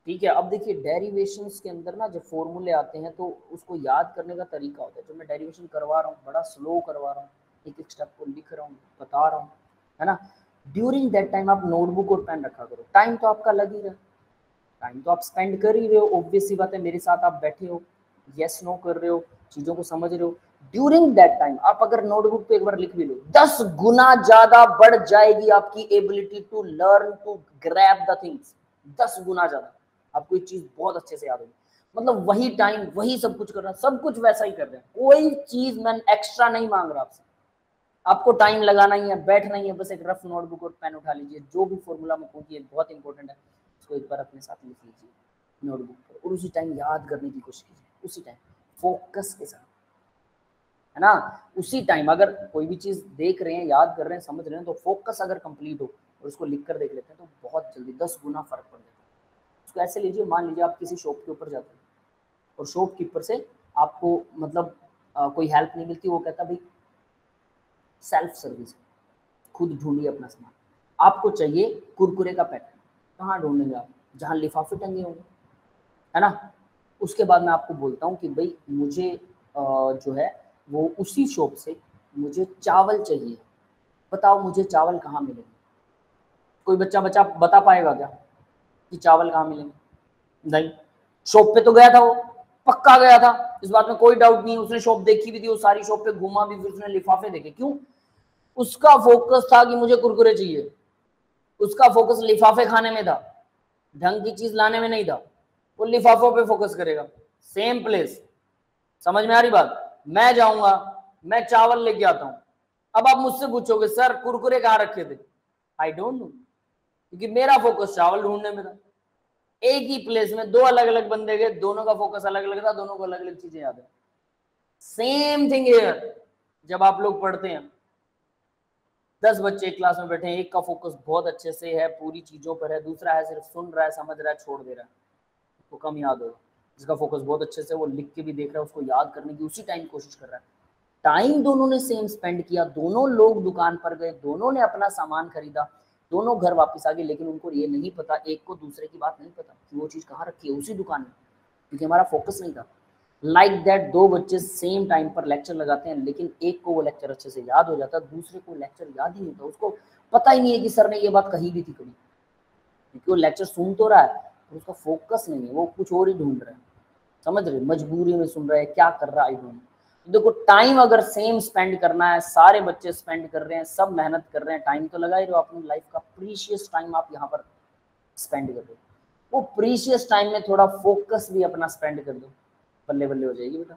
ठीक है। अब देखिए डेरिवेशंस के अंदर ना जब फॉर्मूले आते हैं तो उसको याद करने का तरीका होता है। जो मैं डेरिवेशन करवा रहा हूँ बड़ा स्लो करवा रहा हूँ, एक एक स्टेप को लिख रहा हूँ, बता रहा हूँ, है ना। ड्यूरिंग दैट टाइम आप नोटबुक और पेन रखा करो। टाइम तो आपका लग ही रहा है, टाइम तो आप स्पेंड कर ही रहे हो, ऑब्वियस सी बात है, मेरे साथ आप बैठे हो, यस नो कर रहे हो, चीजों को समझ रहे हो। ड्यूरिंग दैट टाइम आप अगर नोटबुक पे एक बार लिख भी लो, 10 गुना ज्यादा बढ़ जाएगी आपकी ability to learn to grab the things. 10 गुना ज्यादा आपको एक चीज बहुत अच्छे से याद होगी। मतलब वही टाइम वही सब कुछ कर रहा है, सब कुछ वैसा ही कर रहे हैं, कोई चीज मैं एक्स्ट्रा नहीं मांग रहा आपसे। आपको टाइम लगाना ही है, बैठना ही है, बस एक रफ नोटबुक और पेन उठा लीजिए, जो भी फॉर्मूला मैं कहूँगी बहुत इंपॉर्टेंट है उसको एक बार अपने साथ लिख लीजिए नोटबुक पर, और उसी टाइम याद करने की कोशिश कीजिए, उसी टाइम फोकस के साथ, है ना। उसी टाइम अगर कोई भी चीज देख रहे हैं, याद कर रहे हैं, समझ रहे हैं, तो फोकस अगर कंप्लीट हो और उसको लिख कर देख लेते हैं तो बहुत जल्दी 10 गुना फर्क पड़ जाता है। उसको ऐसे लीजिए, मान लीजिए आप किसी शॉप के ऊपर जाते हैं और शॉपकीपर से आपको मतलब कोई हेल्प नहीं मिलती, वो कहता भाई सेल्फ सर्विस, खुद ढूंढिए अपना सामान। आपको चाहिए कुरकुरे का पैकेट, कहाँ ढूंढेंगे आप? जहाँ लिफाफे टंगे होंगे, है ना। उसके बाद मैं आपको बोलता हूँ कि भाई मुझे जो है वो उसी शॉप से मुझे चावल चाहिए, बताओ मुझे चावल कहाँ मिलेंगे? कोई बच्चा बता पाएगा क्या कि चावल कहाँ मिलेंगे? नहीं। शॉप पे तो गया था वो, पक्का गया था, इस बात में कोई डाउट नहीं। उसने शॉप देखी भी थी, वो सारी शॉप पे घूमा भी, फिर उसने लिफाफे देखे। क्यों? उसका फोकस था कि मुझे कुरकुरे चाहिए, उसका फोकस लिफाफे खाने में था, ढंग की चीज लाने में नहीं था। वो लिफाफों पे फोकस करेगा। सेम प्लेस, समझ में आ रही बात? मैं जाऊंगा, मैं चावल लेके आता हूं, अब आप मुझसे पूछोगे सर कुरकुरे कहाँ रखे थे? आई डोंट नो, क्योंकि मेरा फोकस चावल ढूंढने में था। एक ही प्लेस में दो अलग अलग बंदे गए, दोनों का फोकस अलग अलग था, दोनों को अलग अलग चीजें याद है। सेम थिंग हियर, जब आप लोग पढ़ते हैं, 10 बच्चे क्लास में बैठे हैं, एक का फोकस बहुत अच्छे से है, पूरी चीजों पर है, दूसरा है सिर्फ सुन रहा है, समझ रहा है, छोड़ दे रहा है, तो कम याद होगा। जिसका फोकस बहुत अच्छे से, वो लिख के भी देख रहा है, उसको याद करने की उसी टाइम कोशिश कर रहा है। टाइम दोनों ने सेम स्पेंड किया, दोनों लोग दुकान पर गए, दोनों ने अपना सामान खरीदा, दोनों घर वापस आ गए, लेकिन उनको ये नहीं पता, एक को दूसरे की बात नहीं पता कि वो चीज कहाँ रखी है, उसी दुकान में, क्योंकि हमारा फोकस नहीं था। लाइक दैट, दो बच्चे सेम टाइम पर लेक्चर लगाते हैं, लेकिन एक को वो लेक्चर अच्छे से याद हो जाता है, दूसरे को लेक्चर याद ही नहीं होता, उसको पता ही नहीं है कि सर ने ये बात कही भी थी कभी, क्योंकि वो लेक्चर सुन तो रहा है, तो उसका फोकस नहीं है, वो कुछ और ही ढूंढ रहा है, समझ रहे, मजबूरी में सुन रहा है, क्या कर रहा है आई डोंट नो। देखो टाइम अगर सेम स्पेंड करना है, सारे बच्चे स्पेंड कर रहे हैं, सब मेहनत कर रहे हैं, टाइम तो लगा ही रहे हो, अपनी लाइफ का प्रीशियस टाइम आप यहाँ पर स्पेंड कर रहे हो, वो प्रीशियस टाइम में थोड़ा फोकस भी अपना स्पेंड कर दो, बल्ले बल्ले हो जाएगी बेटा,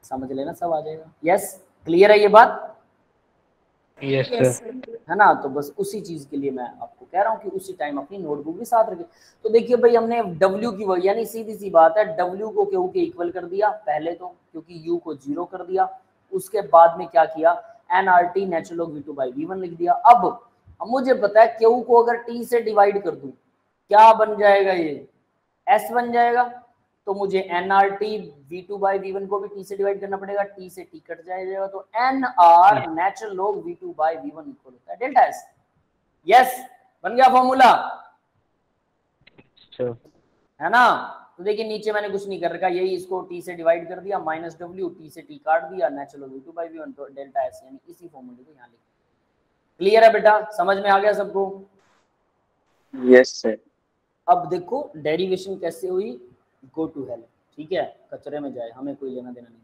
समझ लेना, सब आ जाएगा। यस, क्लियर है ये बात? Yes, Yes, sir. sir. है ना। तो बस उसी चीज के लिए मैं आपको कह रहा हूँ कि उसी टाइम अपनी नोटबुक भी साथ रखें। तो देखिए भाई, हमने W की वही, यानी सीधी सी बात है, W को Q के इक्वल कर दिया पहले तो, क्योंकि U को 0 कर दिया, उसके बाद में क्या किया, nRT नेचुरल लॉग V2/V1 लिख दिया। अब मुझे पता है Q को अगर T से डिवाइड कर दूं क्या बन जाएगा, ये S बन जाएगा, तो मुझे nRT V2/V1 को भी T से डिवाइड करना पड़ेगा, T से T कट जाएगा, तो nR natural log V2/V1 equal होता है डेल्टा S। यस, बन गया फॉर्मूला, Sure. है ना। तो देखिए नीचे मैंने कुछ नहीं कर रखा, यही इसको T से डिवाइड कर दिया, माइनस W, T से T काट दिया, नेचुरल लॉग V2/V1, तो डेल्टा S, यानी इसी फॉर्मूले को यहाँ लिख। क्लियर है बेटा, समझ में आ गया सबको? Yes, sir. अब देखो डेरिवेशन कैसे हुई, गो टू हेल, ठीक है, कचरे में जाए, हमें कोई लेना देना नहीं।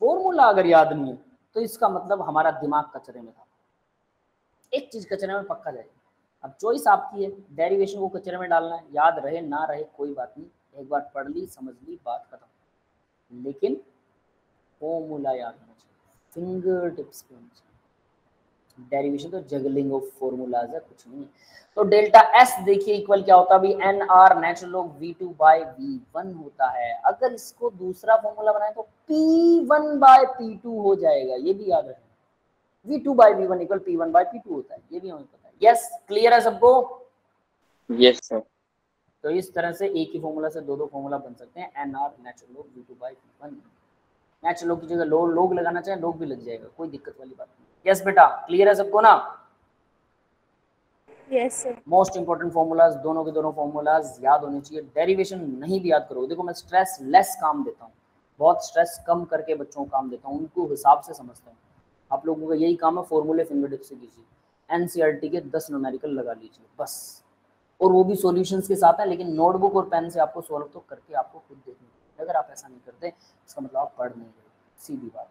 फॉर्मूला अगर याद नहीं है तो इसका मतलब हमारा दिमाग कचरे में था, एक चीज कचरे में पक्का जाएगी। अब चॉइस आपकी है, डेरिवेशन को कचरे में डालना है, याद रहे ना रहे कोई बात नहीं, एक बार पढ़ ली समझ ली बात खत्म, लेकिन फॉर्मूला याद होना चाहिए, फिंगर टिप्स पे होना चाहिए। डेरिवेशन तो जगलिंग ऑफ फॉर्मूलाज है, कुछ नहीं। तो डेल्टा एस देखिए इक्वल क्या होता है अभी, N R natural log V2 by V1 होता है। अगर इसको दूसरा फॉर्मूला बनाए तो P1 बाय P2 हो जाएगा, ये भी याद रखें। V2 by V1 equal P1 bye P2 होता है, ये भी हमें पता है। यस क्लियर है सबको? Yes sir. तो इस तरह से एक ही फॉर्मूला से दो फॉर्मूला बन सकते हैं, N R natural log V2 by V1। Natural log की जगह लोग लगाना चाहे लोग भी लग जाएगा, कोई दिक्कत वाली बात नहीं। यस बेटा क्लियर है सबको ना? Yes sir. Most important formulas, दोनों के दोनों फॉर्मूलाज याद होने चाहिए। डेरिवेशन नहीं भी याद करो, देखो मैं स्ट्रेस लेस काम देता हूँ, बहुत स्ट्रेस कम करके बच्चों को काम देता हूँ, उनको हिसाब से समझता हूँ। आप लोगों का यही काम है, फॉर्मूले फिंगर टिप से कीजिए, एनसीईआरटी के 10 न्यूमेरिकल लगा लीजिए बस, और वो भी सॉल्यूशंस के साथ है, लेकिन नोटबुक और पेन से आपको सॉल्व तो करके आपको खुद देखना है। अगर आप ऐसा नहीं करते इसका मतलब आप पढ़ नहीं रहे, सीधी बात।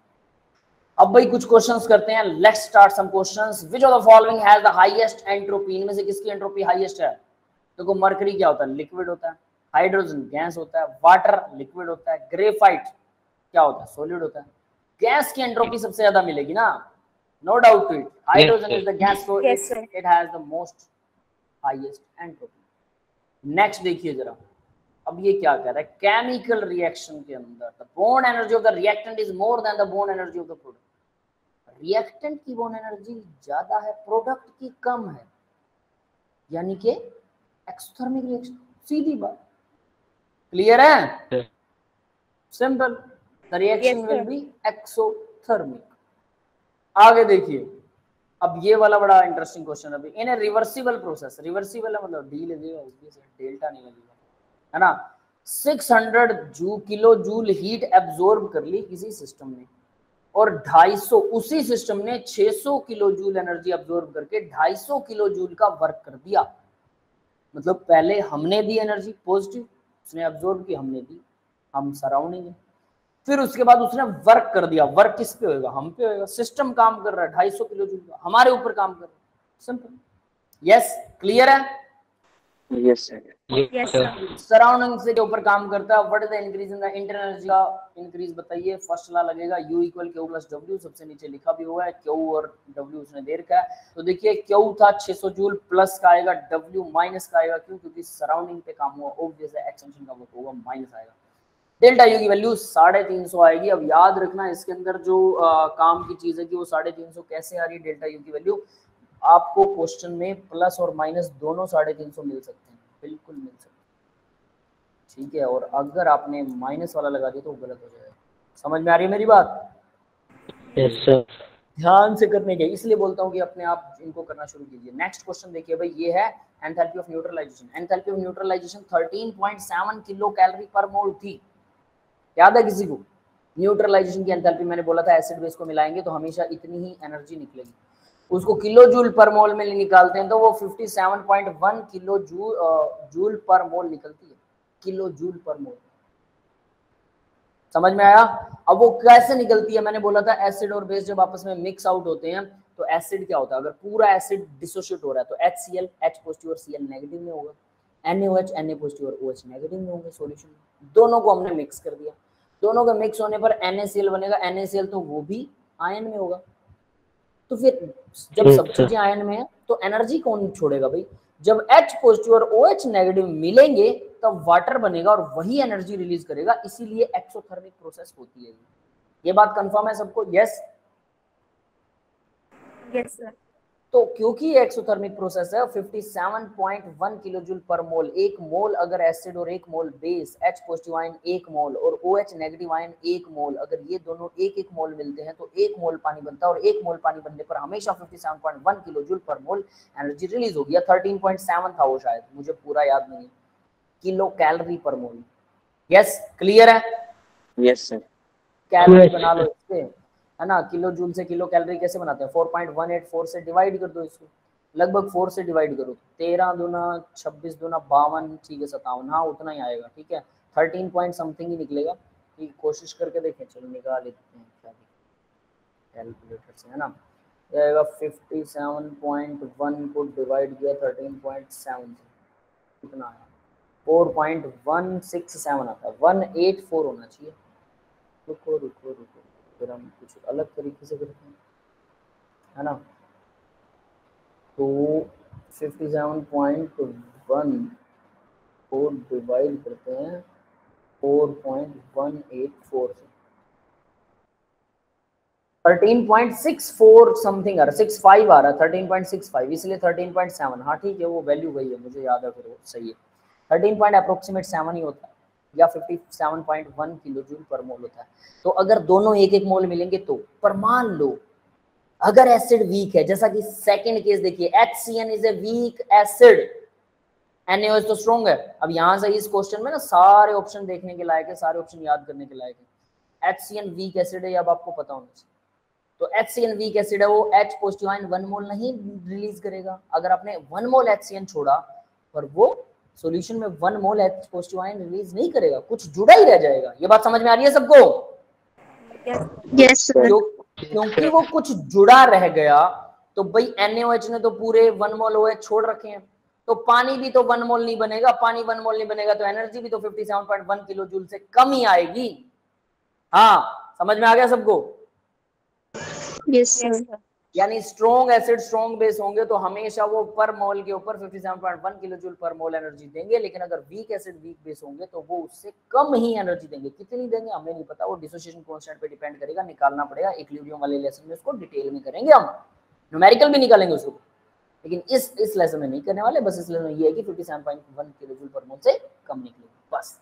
अब भाई कुछ क्वेश्चंस करते हैं, let's start some questions. Which of the following has the highest entropy, इनमें से किसकी एंट्रोपी हाईएस्ट है? देखो मरकरी क्या होता है, लिक्विड होता है, हाइड्रोजन गैस होता है, वाटर लिक्विड होता है, ग्रेफाइट क्या होता है, सॉलिड होता है। गैस की एंट्रोपी सबसे ज्यादा मिलेगी ना, no doubt to it, hydrogen is the gas, so Yes, sir. It has the most highest entropy. Next देखिए जरा, अब ये क्या कह रहा है, केमिकल रिएक्शन के अंदर the born energy of the reactant is more than the born energy of the product. Reactant की बोर्न एनर्जी ज्यादा है, प्रोडक्ट की कम है, यानी कि एक्सोथर्मिक रिएक्शन, सीधी बात। क्लियर है? Simple, the reaction Yes, will sir. Be exothermic. आगे देखिए, अब ये वाला बड़ा इंटरेस्टिंग क्वेश्चन है अभी, इन ए रिवर्सिबल प्रोसेस, रिवर्सिबल है मतलब डी लगेगा, डेल्टा नहीं लगेगा, है ना। 600 किलो जूल हीट एब्जॉर्ब कर ली किसी सिस्टम ने, और 250 उसी सिस्टम ने 600 किलो जूल एनर्जी एब्जॉर्ब करके 250 किलो जूल का वर्क कर दिया। मतलब पहले हमने दी एनर्जी पॉजिटिव, उसने एब्जॉर्ब की, हमने दी, हम सराउंडिंग है, फिर उसके बाद उसने वर्क कर दिया। वर्क किस पे होगा? हम पे होगा। सिस्टम काम कर रहा है 250 किलो जूल का, हमारे ऊपर काम कर रहा है, सिंपल। यस क्लियर है? Yes sir. Yes, sir. Surrounding से के ऊपर काम करता है। What is the increase in the internal energy का इंक्रीज बताइए। फर्स्ट ला लगेगा U equal Q plus W, सबसे नीचे लिखा भी हुआ है Q और W उसने दे रखा है। तो देखिए Q था 600 जूल, प्लस का आएगा, W माइनस का आएगा, क्यों? क्योंकि सराउंडिंग पे काम हुआ, ऑब्वियस है एक्सटेंशन का वर्क होगा, माइनस आएगा। डेल्टा U की वैल्यू 350 आएगी। अब याद रखना इसके अंदर जो काम की चीज है कि वो 350 कैसे आ रही है डेल्टा U की वैल्यू। आपको क्वेश्चन में प्लस और माइनस दोनों 350 मिल सकते हैं, बिल्कुल मिल सकते हैं, ठीक है। और अगर आपने माइनस वाला लगा दिया तो गलत हो जाएगा। समझ में आ रही है मेरी बात? Yes sir. ध्यान से करने के, इसलिए बोलता हूँ कि अपने आप इनको करना शुरू कीजिए। नेक्स्ट क्वेश्चन देखिए भाई, ये है enthalpy of neutralisation. Enthalpy of neutralisation 13.7 kilo calorie per mole थी, याद है किसी को? न्यूट्रलाइजेशन की एंथैल्पी मैंने बोला था एसिड बेस को मिलाएंगे तो हमेशा इतनी ही एनर्जी निकलेगी। उसको किलो जूल पर मोल में निकालते हैं तो वो 57.1 किलो जूल पर मोल निकलती है, किलो जूल पर मोल। समझ में आया? अब वो कैसे निकलती है, मैंने बोला था एसिड और बेस जब आपस में मिक्स आउट होते हैं तो एसिड क्या होता है, अगर पूरा एसिड डिसोशिएट हो रहा है तो HCl H पॉजिटिव और Cl नेगेटिव में होगा, NaOH Na पॉजिटिव और OH नेगेटिव में होंगे सॉल्यूशन में। दोनों को हमने मिक्स कर दिया, दोनों के मिक्स होने पर NaCl बनेगा, NaCl तो वो भी आयन में होगा। तो फिर जब सब चीजें आयन में है तो एनर्जी कौन छोड़ेगा भाई? जब H पॉजिटिव और OH नेगेटिव मिलेंगे तब वाटर बनेगा और वही एनर्जी रिलीज करेगा, इसीलिए एक्सोथर्मिक प्रोसेस होती है। ये बात कंफर्म है सबको? यस। Yes, sir. तो क्योंकि ये एक्सोथर्मिक प्रोसेस है, 57.1 किलो जूल पर मोल, एक मोल अगर एसिड और एक मोल बेस, H पॉजिटिव आयन एक मोल और OH नेगेटिव आयन एक मोल, अगर ये दोनों एक एक मोल मिलते हैं तो एक मोल पानी बनता है, और एक मोल पानी बनने पर हमेशा 57.1 किलो जूल पर मोल एनर्जी रिलीज होगी। 13.7 था वो, शायद मुझे पूरा याद नहीं है, किलो कैलोरी पर मोल। यस क्लियर है? Yes sir. कैलोरी बना लो इससे, है ना। किलो जूल से किलो कैलोरी कैसे बनाते हैं? 4.184 से डिवाइड कर दो इसको, लगभग 4 से डिवाइड करो, 13 दूना 26 दूना 52, ठीक है 57, हाँ उतना ही आएगा, ठीक है 13 पॉइंट समथिंग ही निकलेगा। ठीक, कोशिश करके देखें, चलो निकाल लेते हैं क्या कैलकुलेटर से, है ना। आएगा 57.1 को डिवाइड किया 13.7 से, कितना आया? 4.167 आता है, 184 होना चाहिए। रुको रुको रुको, फिर हम कुछ अलग तरीके से करते हैं, है ना। तो 57.1 को डिवाइड करते हैं 4.184 से, 13.64 समथिंग आ रहा, 65 आ रहा, 13.65 इसलिए 13.7। हाँ ठीक है, वो वैल्यू वही है, मुझे याद है, फिर वो सही है। 13.7 ही होता है या 57.1 किलो जूल पर मोल होता है। तो अगर दोनों एक एक मोल मिलेंगे तो, पर मान लो अगर एसिड वीक है, जैसा कि सेकंड केस देखिए, HCN is a weak acid, NaOH तो स्ट्रॉन्ग है। अब यहां से इस क्वेश्चन में ना सारे ऑप्शन देखने के लायक है, सारे ऑप्शन याद करने के लायक है। HCN वीक एसिड है, अब आपको पता होना चाहिए। तो HCN वीक एसिड है, वो H पॉजिटिव आयन 1 मोल नहीं रिलीज करेगा। अगर आपने 1 मोल HCN छोड़ा पर वो सॉल्यूशन में 1 मोल H पॉजिटिव आयन रिलीज नहीं करेगा, कुछ जुड़ा ही रह जाएगा। ये बात समझ में आ रही है सबको? Yes sir. क्योंकि वो कुछ जुड़ा रह गया, तो भाई NaOH ने तो पूरे 1 मोल OH छोड़ रखे हैं, तो पानी भी तो 1 मोल नहीं बनेगा। पानी 1 मोल नहीं बनेगा तो एनर्जी भी तो 57.1 किलो जूल से कम ही आएगी। हाँ समझ में आ गया सबको? Yes sir. यानी स्ट्रॉन्ग एसिड स्ट्रॉन्ग बेस होंगे तो हमेशा वो पर मोल के ऊपर 57.1 किलो जूल पर मोल एनर्जी देंगे, लेकिन अगर वीक एसिड वीक बेस होंगे तो वो उससे कम ही एनर्जी देंगे। कितनी देंगे हमें नहीं पता, वो डिसोसिएशन कांस्टेंट पे डिपेंड करेगा, निकालना पड़ेगा। इक्विलिब्रियम वाले लेसन में उसको डिटेल में करेंगे, हम न्यूमेरिकल भी निकालेंगे उसको, लेकिन इस लेसन में नहीं करने वाले। बस इस लेसन में ये है कि 57.1 किलो जूल पर मोल से कम निकलेगा बस।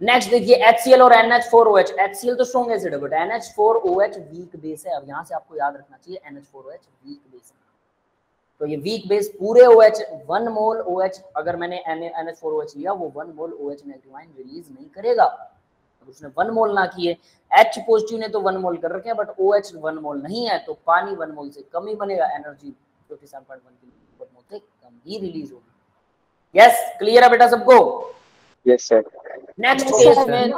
नेक्स्ट देखिए HCl और NH4OH। HCl तो स्ट्रॉन्ग एसिड है, बट NH4OH वीक बेस है। अब यहां से आपको याद रखना चाहिए NH4OH वीक बेस है, तो ये वीक बेस पूरे OH 1 मोल OH अगर मैंने NH4OH लिया, वो 1 मोल OH नेगेटिव आयन रिलीज नहीं करेगा। अब उसने 1 मोल ना किए, H पॉजिटिव ने तो 1 मोल कर रखे हैं, बट OH 1 मोल नहीं है, तो पानी 1 मोल से कम ही बनेगा, एनर्जी 57.1 किलो मोल से कम ही रिलीज होगी। यस क्लियर है बेटा सबको? Yes sir. नेक्स्ट केस में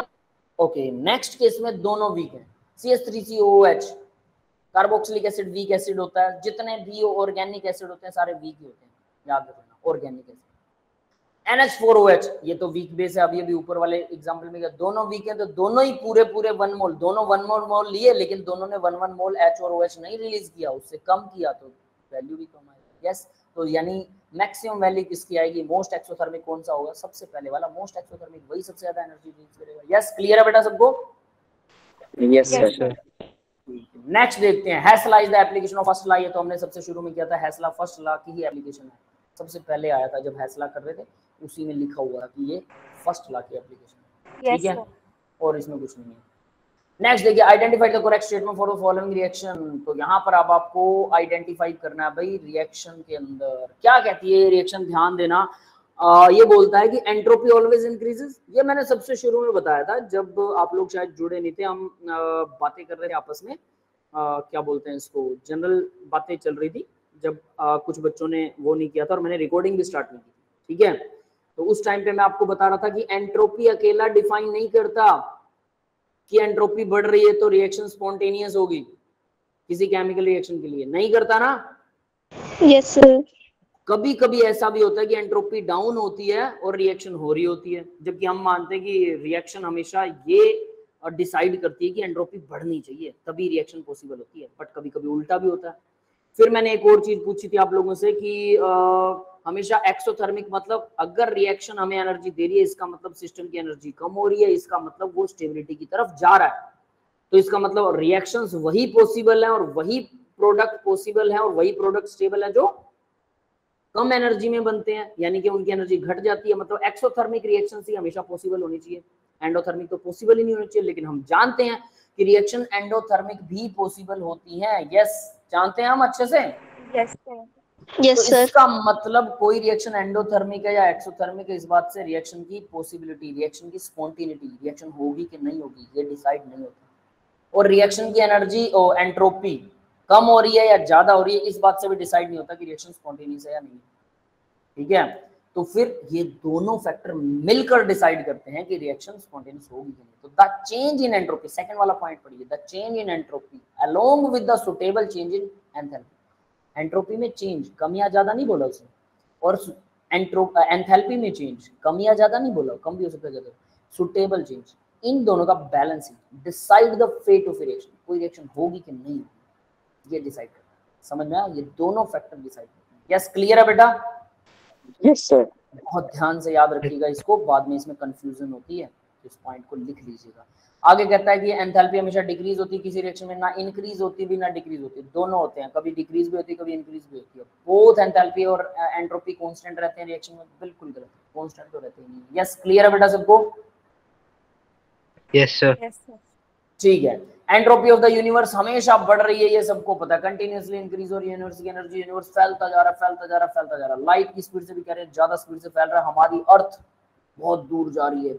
ओके, नेक्स्ट केस में दोनों वीक हैं। CH3COOH carboxylic acid weak acid होता है। जितने भी ऑर्गेनिक एसिड होते हैं सारे वीक ही होते हैं, याद रखना ऑर्गेनिक एसिड। NH4OH ये तो वीक बेस है। अभी ऊपर वाले एग्जांपल में दोनों वीक है, तो दोनों ही पूरे 1 मोल, दोनों 1 मोल लिए, लेकिन दोनों ने 1 मोल H और OH नहीं रिलीज किया, उससे कम किया, तो वैल्यू भी कम आएगी। यस, तो यानी मैक्सिमम वैल्यू किसकी आएगी? मोस्ट एक्सोथर्मिक कौन सा होगा? सबसे पहले वाला मोस्ट एक्सोथर्मिक, वही सबसे ज्यादा एनर्जी रिलीज करेगा। यस क्लियर है बेटा सबको? Yes sir. नेक्स्ट देखते हैं, Hess law is the application of first law. ये तो हमने सबसे शुरू में किया था, हेसला फर्स्ट लॉ की ही एप्लीकेशन है, सबसे पहले आया था जब हेसला कर रहे थे, उसी में लिखा हुआ है कि ये फर्स्ट लॉ की एप्लीकेशन है। ठीक है, और इसमें कुछ नहीं है। नेक्स्ट देखिए, identify the correct statement for the following reaction. तो यहाँ पर अब आपको आइडेंटिफाई करना है भाई, रिएक्शन के अंदर क्या कहती है रिएक्शन, ध्यान देना। ये बोलता है कि एंट्रोपी ऑलवेज इंक्रीजेस। ये मैंने सबसे शुरू में बताया था, जब आप लोग शायद जुड़े नहीं थे, हम बातें कर रहे थे आपस में, क्या बोलते हैं इसको, जनरल बातें चल रही थी, जब कुछ बच्चों ने वो नहीं किया था और मैंने रिकॉर्डिंग भी स्टार्ट नहीं की। ठीक है, तो उस टाइम पे मैं आपको बता रहा था कि एंट्रोपी अकेला डिफाइन नहीं करता कि एंट्रोपी बढ़ रही है तो रिएक्शन स्पॉन्टेनियस होगी किसी केमिकल रिएक्शन के लिए, नहीं करता ना? Yes sir. कभी कभी ऐसा भी होता है कि एंट्रोपी डाउन होती है और रिएक्शन हो रही होती है, जबकि हम मानते हैं कि रिएक्शन हमेशा ये डिसाइड करती है कि एंट्रोपी बढ़नी चाहिए, तभी रिएक्शन पॉसिबल होती है, बट कभी कभी उल्टा भी होता है। फिर मैंने एक और चीज पूछी थी आप लोगों से कि हमेशा एक्सोथर्मिक मतलब अगर रिएक्शन हमें एनर्जी दे रही है, इसका मतलब सिस्टम की एनर्जी कम हो रही है, इसका मतलब वो स्टेबिलिटी की तरफ जा रहा है, तो इसका मतलब रिएक्शंस वही पॉसिबल है और वही प्रोडक्ट पॉसिबल है और वही प्रोडक्ट स्टेबल है जो कम एनर्जी में बनते हैं, यानी कि उनकी एनर्जी घट जाती है। मतलब एक्सोथर्मिक रिएक्शन ही हमेशा पॉसिबल होनी चाहिए, एंडोथर्मिक तो पॉसिबल ही नहीं होनी चाहिए। लेकिन हम जानते हैं कि रिएक्शन एंडोथर्मिक भी पॉसिबल होती है। यस, जानते हैं हम अच्छे से। Yes sir. यस तो सर। इसका मतलब कोई रिएक्शन एंडोथर्मिक है या एक्सोथर्मिक है, इस बात से रिएक्शन की पॉसिबिलिटी, रिएक्शन की स्पॉन्टेनिटी, रिएक्शन होगी कि नहीं होगी, ये डिसाइड नहीं होता। और रिएक्शन की एनर्जी और एंट्रोपी कम हो रही है या ज्यादा हो रही है, इस बात से भी डिसाइड नहीं होता कि रिएक्शन स्पॉन्टेनियस है या नहीं। ठीक है, तो फिर ये दोनों फैक्टर मिलकर डिसाइड करते हैं कि रिएक्शन स्पॉन्टेनियस होगी कि नहीं। तो the change in entropy, second वाला पॉइंट पढ़िए, the change in entropy along with the suitable change in enthalpy. Entropy में चेंज, कम या ज्यादा नहीं बोला उसने, और एंथैल्पी में चेंज, कम या ज्यादा नहीं बोला, कम भी हो सकता है ज्यादा, सुटेबल चेंज, इन दोनों का balancing decide the fate of reaction, कोई रिएक्शन होगी कि नहीं होगी, ये डिसाइड करता है। समझ में आया? ये दोनों फैक्टर डिसाइड करते हैं। यस क्लियर है बेटा? Yes sir. बहुत ध्यान से याद रखिएगा इसको, बाद में इसमें कंफ्यूजन होती है, इस पॉइंट को लिख लीजिएगा। आगे कहता है कि एंथैल्पी हमेशा डिक्रीज होती है किसी रिएक्शन में, ना इंक्रीज होती है भी ना डिक्रीज होती है, दोनों होते हैं, कभी डिक्रीज भी होती है कभी इंक्रीज भी होती है। बोथ एंथैल्पी और एंट्रोपी कांस्टेंट रहते हैं रिएक्शन में, बिल्कुल गलत, कांस्टेंट तो रहते ही नहीं। यस क्लियर है बेटा सबको? Yes sir. Yes sir. ठीक है। एंट्रोपी ऑफ द यूनिवर्स हमेशा बढ़ रही है, ये सबको पता है, कंटिन्यूअसली इंक्रीज हो रही है यूनिवर्स की एनर्जी, यूनिवर्स फैलता जा रहा है, फैलता जा रहा है, फैलता जा रहा है, लाइट की स्पीड से भी कह रहे हैं ज्यादा स्पीड से फैल रहा है। हमारी अर्थ बहुत दूर जा रही है,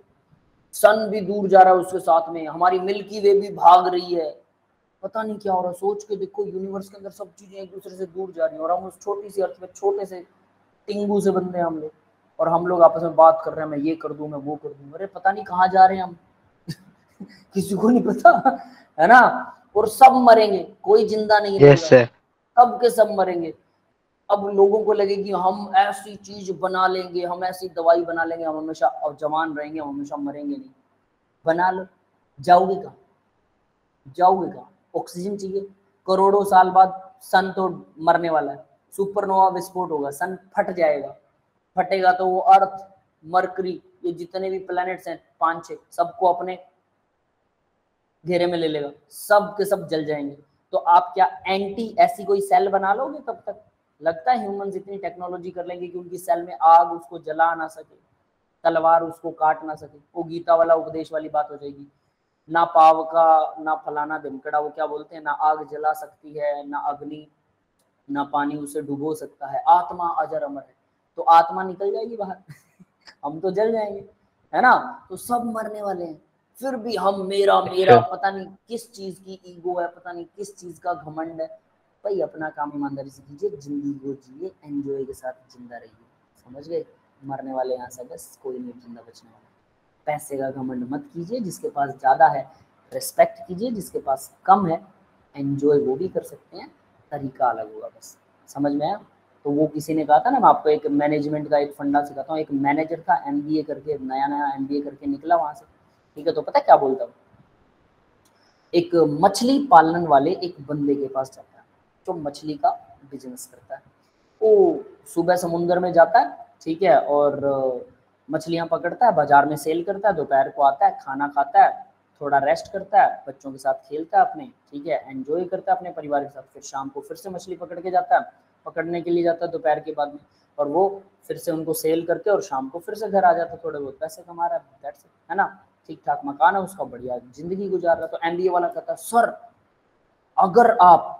सन भी दूर जा रहा है उसके साथ में, हमारी मिल्की वे भी भाग रही है, पता नहीं क्या हो रहा है। सोच के देखो, यूनिवर्स के अंदर सब चीजें एक दूसरे से दूर जा रही हैं और हम उस छोटी सी अर्थ में छोटे से टिंगू से बंधे हैं हम लोग, और हम लोग आपस में बात कर रहे हैं, मैं ये कर दूं, मैं वो कर दूं, अरे पता नहीं कहाँ जा रहे हैं हम किसी को नहीं पता, है ना। और सब मरेंगे, कोई जिंदा नहीं रहेगा, सब के सब मरेंगे। अब लोगों को लगे कि हम ऐसी चीज बना लेंगे, हम ऐसी दवाई बना लेंगे, हम हमेशा अब जवान रहेंगे, हम हमेशा मरेंगे नहीं। बना लो, जाओगे कहाँ, जाओगे कहाँ? ऑक्सीजन चाहिए, करोड़ों साल बाद सन तो मरने वाला है, सुपरनोवा विस्फोट होगा, सन फट जाएगा, फटेगा तो वो अर्थ, मरकरी, ये जितने भी प्लैनेट्स हैं 5-6, सबको अपने घेरे में ले लेगा, सब के सब जल जाएंगे। तो आप क्या एंटी ऐसी कोई सेल बना लोगे तब तक? लगता है ह्यूमंस इतनी टेक्नोलॉजी कर लेंगे कि उनकी सेल में आग उसको जला ना सके, तलवार उसको काट ना सके? वो गीता वाला उपदेश वाली बात हो जाएगी, ना पाव का ना फलाना दिमकड़ा, वो क्या बोलते हैं, ना आग जला सकती है ना अग्नि, ना पानी उसे डुबो सकता है, आत्मा अजर अमर है। तो आत्मा निकल जाएगी बाहर हम तो जल जाएंगे, है ना। तो सब मरने वाले हैं, फिर भी हम मेरा मेरा पता नहीं किस चीज की ईगो है, पता नहीं किस चीज का घमंड है। भाई अपना काम ईमानदारी से कीजिए, जिंदगी को जिए, एंजॉय के साथ जिंदा रहिए, समझ गए? मरने वाले यहाँ से बस, कोई नहीं जिंदा बचने वाला। पैसे का घमंड मत कीजिए, जिसके पास ज्यादा है रिस्पेक्ट कीजिए, जिसके पास कम है एंजॉय वो भी कर सकते हैं, तरीका अलग होगा बस, समझ में आया? तो वो किसी ने कहा था ना, मैं आपको एक मैनेजमेंट का एक फंडा सिखाता हूँ। एक मैनेजर था, एमबीए करके, नया नया एमबीए करके निकला वहां से, ठीक है। तो पता क्या बोलता हूँ, एक मछली पालन वाले एक बंदे के पास जाता है जो मछली का बिजनेस करता है। वो सुबह समुद्र में जाता है, ठीक है, और मछलियां पकड़ता है, बाजार में सेल करता है, दोपहर को आता है, खाना खाता है, थोड़ा रेस्ट करता है, बच्चों के साथ खेलता है अपने, ठीक है, एंजॉय करता है अपने परिवार के साथ। फिर शाम को फिर से मछली पकड़ के जाता है, पकड़ने के लिए जाता है दोपहर के बाद में, और वो फिर से उनको सेल करके और शाम को फिर से घर आ जाता है, थोड़े बहुत पैसे कमा रहा है, दैट्स इट, है ना। ठीक ठाक मकान है उसका, बढ़िया जिंदगी गुजार रहा है। तो एमबीए वाला कहता है, सर अगर आप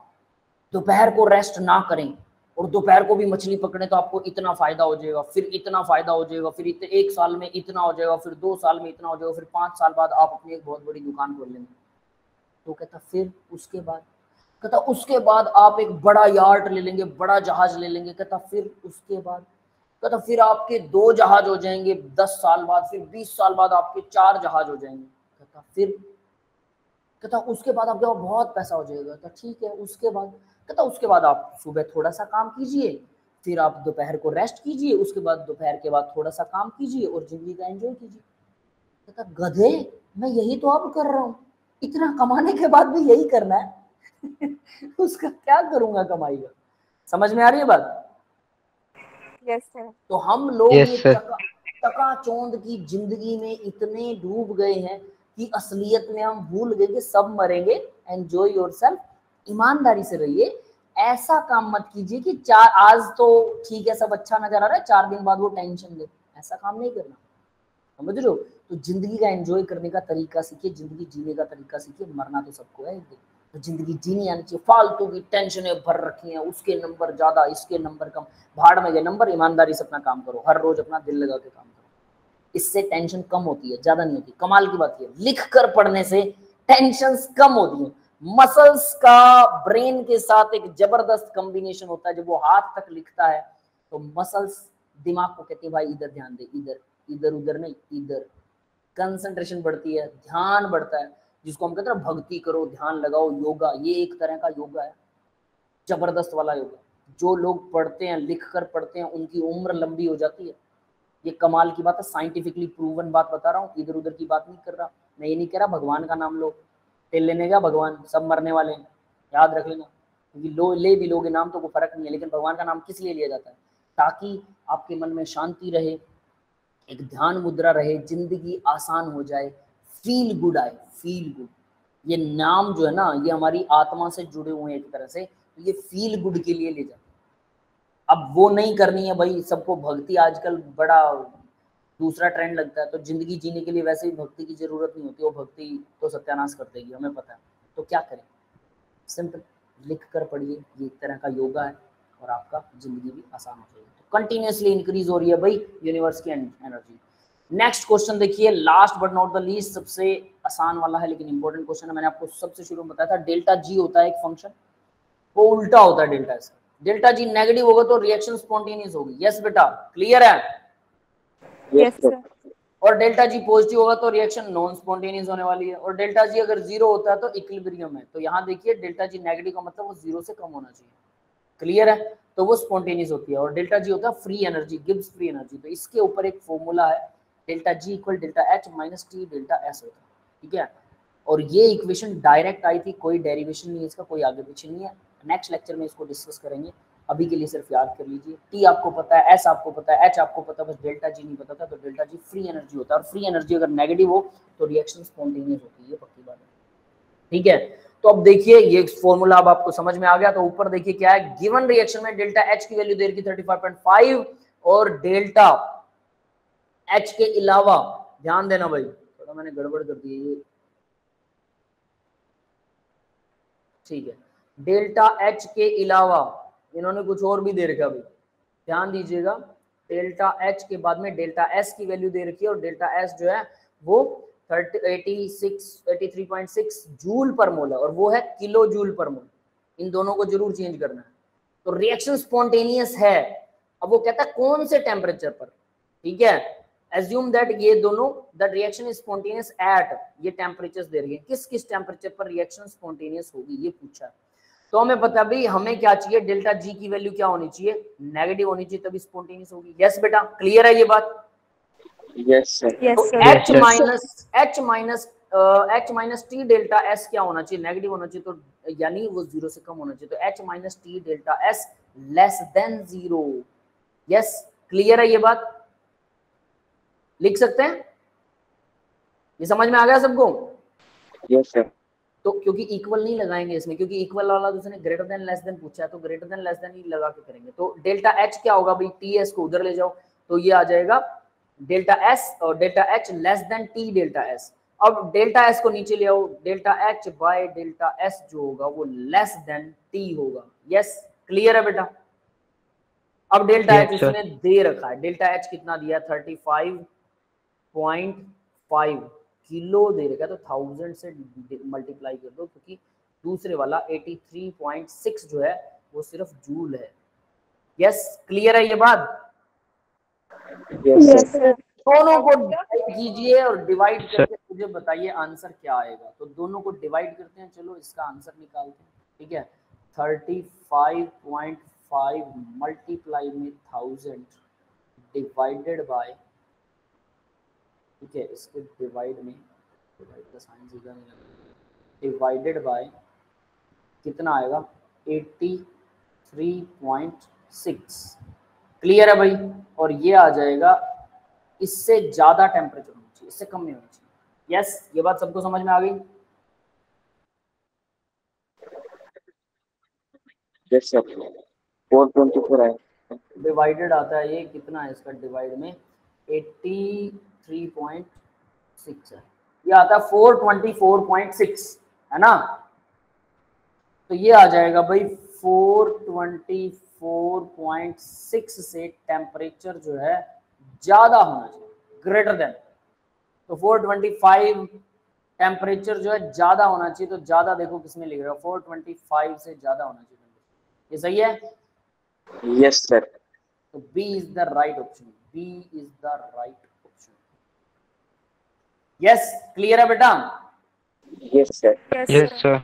दोपहर को रेस्ट ना करें और दोपहर को भी मछली पकड़े तो आपको इतना फायदा हो जाएगा, फिर इतना फायदा हो जाएगा, फिर एक साल में इतना हो जाएगा, फिर 2 साल में इतना हो जाएगा, फिर 5 साल बाद आप अपनी एक बहुत बड़ी दुकान खोल लेंगे। तो कहता फिर उसके बाद, कहता उसके बाद आप एक बड़ा यार्ड ले लेंगे, बड़ा जहाज ले लेंगे। कहता फिर उसके बाद, कहता फिर आपके 2 जहाज हो जाएंगे 10 साल बाद, फिर 20 साल बाद आपके 4 जहाज हो जाएंगे। कहता फिर, कहता उसके बाद आपके पास बहुत पैसा हो जाएगा। कहता ठीक है, उसके बाद, कहता उसके बाद आप सुबह थोड़ा सा काम कीजिए, फिर आप दोपहर को रेस्ट कीजिए, उसके बाद दोपहर के बाद थोड़ा सा काम कीजिए और जिंदगी का एंजॉय कीजिए। कहता गधे, मैं यही तो अब कर रहा हूँ, इतना कमाने के बाद भी यही करना है उसका क्या करूंगा कमाई का? समझ में आ रही है बात? Yes sir. तो हम लोग ये चकाचौंध की जिंदगी में इतने डूब गए हैं कि असलियत में हम भूल गए कि सब मरेंगे। एंजॉय योरसेल्फ, ईमानदारी से रहिए, ऐसा काम मत कीजिए कि आज तो ठीक है सब अच्छा नजर आ रहा है, 4 दिन बाद वो टेंशन ले, ऐसा काम नहीं करना, समझ रहे हो? तो जिंदगी का एंजॉय करने का तरीका सीखिए, जिंदगी जीने का तरीका सीखिए, मरना तो सबको है एक दिन। तो जिंदगी जीनी आनी चाहिए, फालतू की टेंशनें भर रखी हैं, उसके नंबर ज्यादा, इसके नंबर कम, भाड़ में गए नंबर। ईमानदारी से अपना काम करो, हर रोज अपना दिल लगा के काम करो, इससे टेंशन कम होती है, ज्यादा नहीं होती। कमाल की बात है, लिख कर पढ़ने से टेंशन कम होती है। मसल्स का ब्रेन के साथ एक जबरदस्त कॉम्बिनेशन होता है, जब वो हाथ तक लिखता है तो मसल्स दिमाग को कहती है भाई इधर ध्यान दे, इधर इधर उधर नहीं, इधर कंसंट्रेशन बढ़ती है, ध्यान बढ़ता है, जिसको हम कहते हैं भक्ति करो, ध्यान लगाओ, योगा, ये एक तरह का योगा है, जबरदस्त वाला योगा। जो लोग पढ़ते हैं, लिख कर पढ़ते हैं, उनकी उम्र लंबी हो जाती है। ये कमाल की बात है, साइंटिफिकली प्रूवन बात बता रहा हूँ, इधर उधर की बात नहीं कर रहा। मैं ये नहीं कह रहा भगवान का नाम लो, तेल लेने का भगवान, सब मरने वाले हैं, याद रख लेना। क्योंकि लो ले भी लोगे नाम तो कोई फर्क नहीं है, लेकिन भगवान का नाम किस लिए लिया जाता है? ताकि आपके मन में शांति रहे, एक ध्यान मुद्रा रहे, जिंदगी आसान हो जाए, फील गुड आए, फील गुड। ये नाम जो है ना, ये हमारी आत्मा से जुड़े हुए हैं एक तरह से, तो ये फील गुड के लिए ले जाते हैं। अब वो नहीं करनी है भाई, सबको भक्ति आजकल बड़ा दूसरा ट्रेंड लगता है, तो जिंदगी जीने के लिए वैसे ही भक्ति की जरूरत नहीं होती, वो भक्ति तो सत्यानाश कर देगी, हमें पता है। तो क्या करें? सिंपल, लिख कर पढ़िए, ये एक तरह का योगा है और आपका जिंदगी भी आसान हो जाएगी। तो कंटिन्यूसली इंक्रीज हो रही है भाई यूनिवर्स की एनर्जी। नेक्स्ट क्वेश्चन देखिए, last but not the least, सबसे आसान वाला है लेकिन इंपॉर्टेंट क्वेश्चन है। मैंने आपको सबसे शुरू में बताया था, डेल्टा जी होता है एक फंक्शन, वो उल्टा होता है delta S. Delta G negative होगा तो रिएक्शन स्पॉन्टेनियस होगी। यस बेटा, क्लियर है? Yes sir. और डेल्टा जी पॉजिटिव होगा तो रिएक्शन नॉन स्पॉन्टेनियस होने वाली है। और डेल्टा जी अगर जीरो होता है तो इक्विलिब्रियम है। तो यहाँ देखिए, डेल्टा जी नेगेटिव का मतलब वो जीरो से कम होना चाहिए। क्लियर है? तो वो स्पॉन्टेनियस होती है। और डेल्टा जी होता है free energy, Gibbs free energy. तो इसके ऊपर एक फॉर्मूला है, delta G equal delta H minus T delta S होता है। ठीक है, और ये इक्वेशन डायरेक्ट आई थी, कोई डेरिवेशन नहीं है इसका, कोई आगे पीछे नहीं है। नेक्स्ट लेक्चर में इसको डिस्कस करेंगे, अभी के लिए सिर्फ याद कर लीजिए। टी आपको पता है, एस आपको पता है, एच आपको पता है, बस डेल्टा जी नहीं पता था। तो डेल्टा जी फ्री एनर्जी होता है, और फ्री एनर्जी अगर नेगेटिव हो तो रिएक्शन स्पॉन्टेनियस होती है, ये पक्की बात है। ठीक है, तो अब देखिए ये फॉर्मूला अब आपको समझ में आ गया। तो ऊपर देखिए क्या है, गिवन रिएक्शन में डेल्टा एच की वैल्यू दे रखी 35.5 और डेल्टा एच के अलावा, ध्यान देना भाई, थोड़ा मैंने गड़बड़ कर दी है ये, ठीक है, डेल्टा एच के अलावा इन्होंने कुछ और भी दे रखा भाई, ध्यान दीजिएगा। डेल्टा एच के बाद में डेल्टा एस की वैल्यू दे रखी है, और डेल्टा एस जो है वो 83.6 जूल पर मोल है, और वो है किलो जूल पर मोल। इन दोनों को जरूर चेंज करना है। तो रिएक्शन स्पॉन्टेनियस है। अब वो कहता है कौन से टेम्परेचर पर, ठीक है, एज्यूम दैट ये दोनों, the reaction is spontaneous at, ये टेम्परेचर्स दे रही है, किस किस टेम्परेचर पर रिएक्शन स्पॉन्टेनियस होगी ये पूछा। तो हमें पता भाई हमें क्या चाहिए, डेल्टा जी की वैल्यू क्या होनी चाहिए, नेगेटिव होनी चाहिए, तभी स्पॉन्टेनियस होगी। यस बेटा, क्लियर है ये बात? Yes, sir. यस तो sir. H minus T delta S क्या होना चाहिए, नेगेटिव होना चाहिए, तो यानी वो जीरो से कम होना चाहिए। तो H minus T delta S less than zero. Yes, clear है ये बात? लिख सकते हैं? ये समझ में आ गया सबको? Yes, sir. तो क्योंकि इक्वल नहीं लगाएंगे इसमें, क्योंकि इक्वल वाला दूसरे ने ग्रेटर देन लेस देन पूछा है, तो ग्रेटर देन लेस देन ही लगा के करेंगे। तो डेल्टा एच क्या होगा भाई, टी एस को उधर ले जाओ, तो ये आ जाएगा डेल्टा एस और delta H less than T delta S. अब डेल्टा एस को नीचे ले आओ, delta H by delta S जो होगा वो लेस देन टी होगा। यस, क्लियर है बेटा? अब डेल्टा एच इसने दे रखा है, डेल्टा एच कितना दिया, 35.5 किलो दे रखा है, तो 1000 से मल्टीप्लाई कर दो, क्योंकि दूसरे वाला 83.6 जो है वो सिर्फ जूल है। यस, क्लियर है ये बात? Yes, yes sir. सर। दोनों को डिवाइड कीजिए और डिवाइड करके मुझे बताइए आंसर क्या आएगा। तो दोनों को डिवाइड करते हैं, चलो इसका आंसर निकालते हैं। ठीक है, 35.5 मल्टीप्लाई में 1000 डिवाइडेड बाय, ठीक है, इसके डिवाइड में डिवाइडेड बाय कितना आएगा, 83.6। क्लियर है भाई? और ये आ जाएगा, इससे ज्यादा टेम्परेचर होना चाहिए, इससे कम नहीं होना चाहिए। यस, ये बात सबको समझ में आ गई? Yes, sir. 424 है. डिवाइडेड आता है ये, कितना है इसका डिवाइड में, 83.6 है, ये आता है 424.6, है ना? तो ये आ जाएगा भाई 424.6 से टेम्परेचर जो है ज्यादा होना चाहिए, ग्रेटर देन। तो 425 टेम्परेचर जो है ज्यादा होना चाहिए, तो ज्यादा देखो किसमें लिख रहा है, 425 से ज्यादा होना चाहिए। ये सही है? Yes, sir. तो B is the right option, B is the right option. Yes, clear है बेटा? Yes, sir. Yes sir.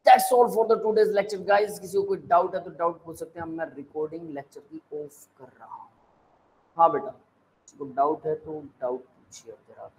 That's all for the today's lecture guys. किसी को कोई डाउट है तो डाउट पूछ सकते हैं, मैं रिकॉर्डिंग लेक्चर की ऑफ कर रहा हूँ। हाँ बेटा, किसी को डाउट है तो डाउट पूछिए जरा।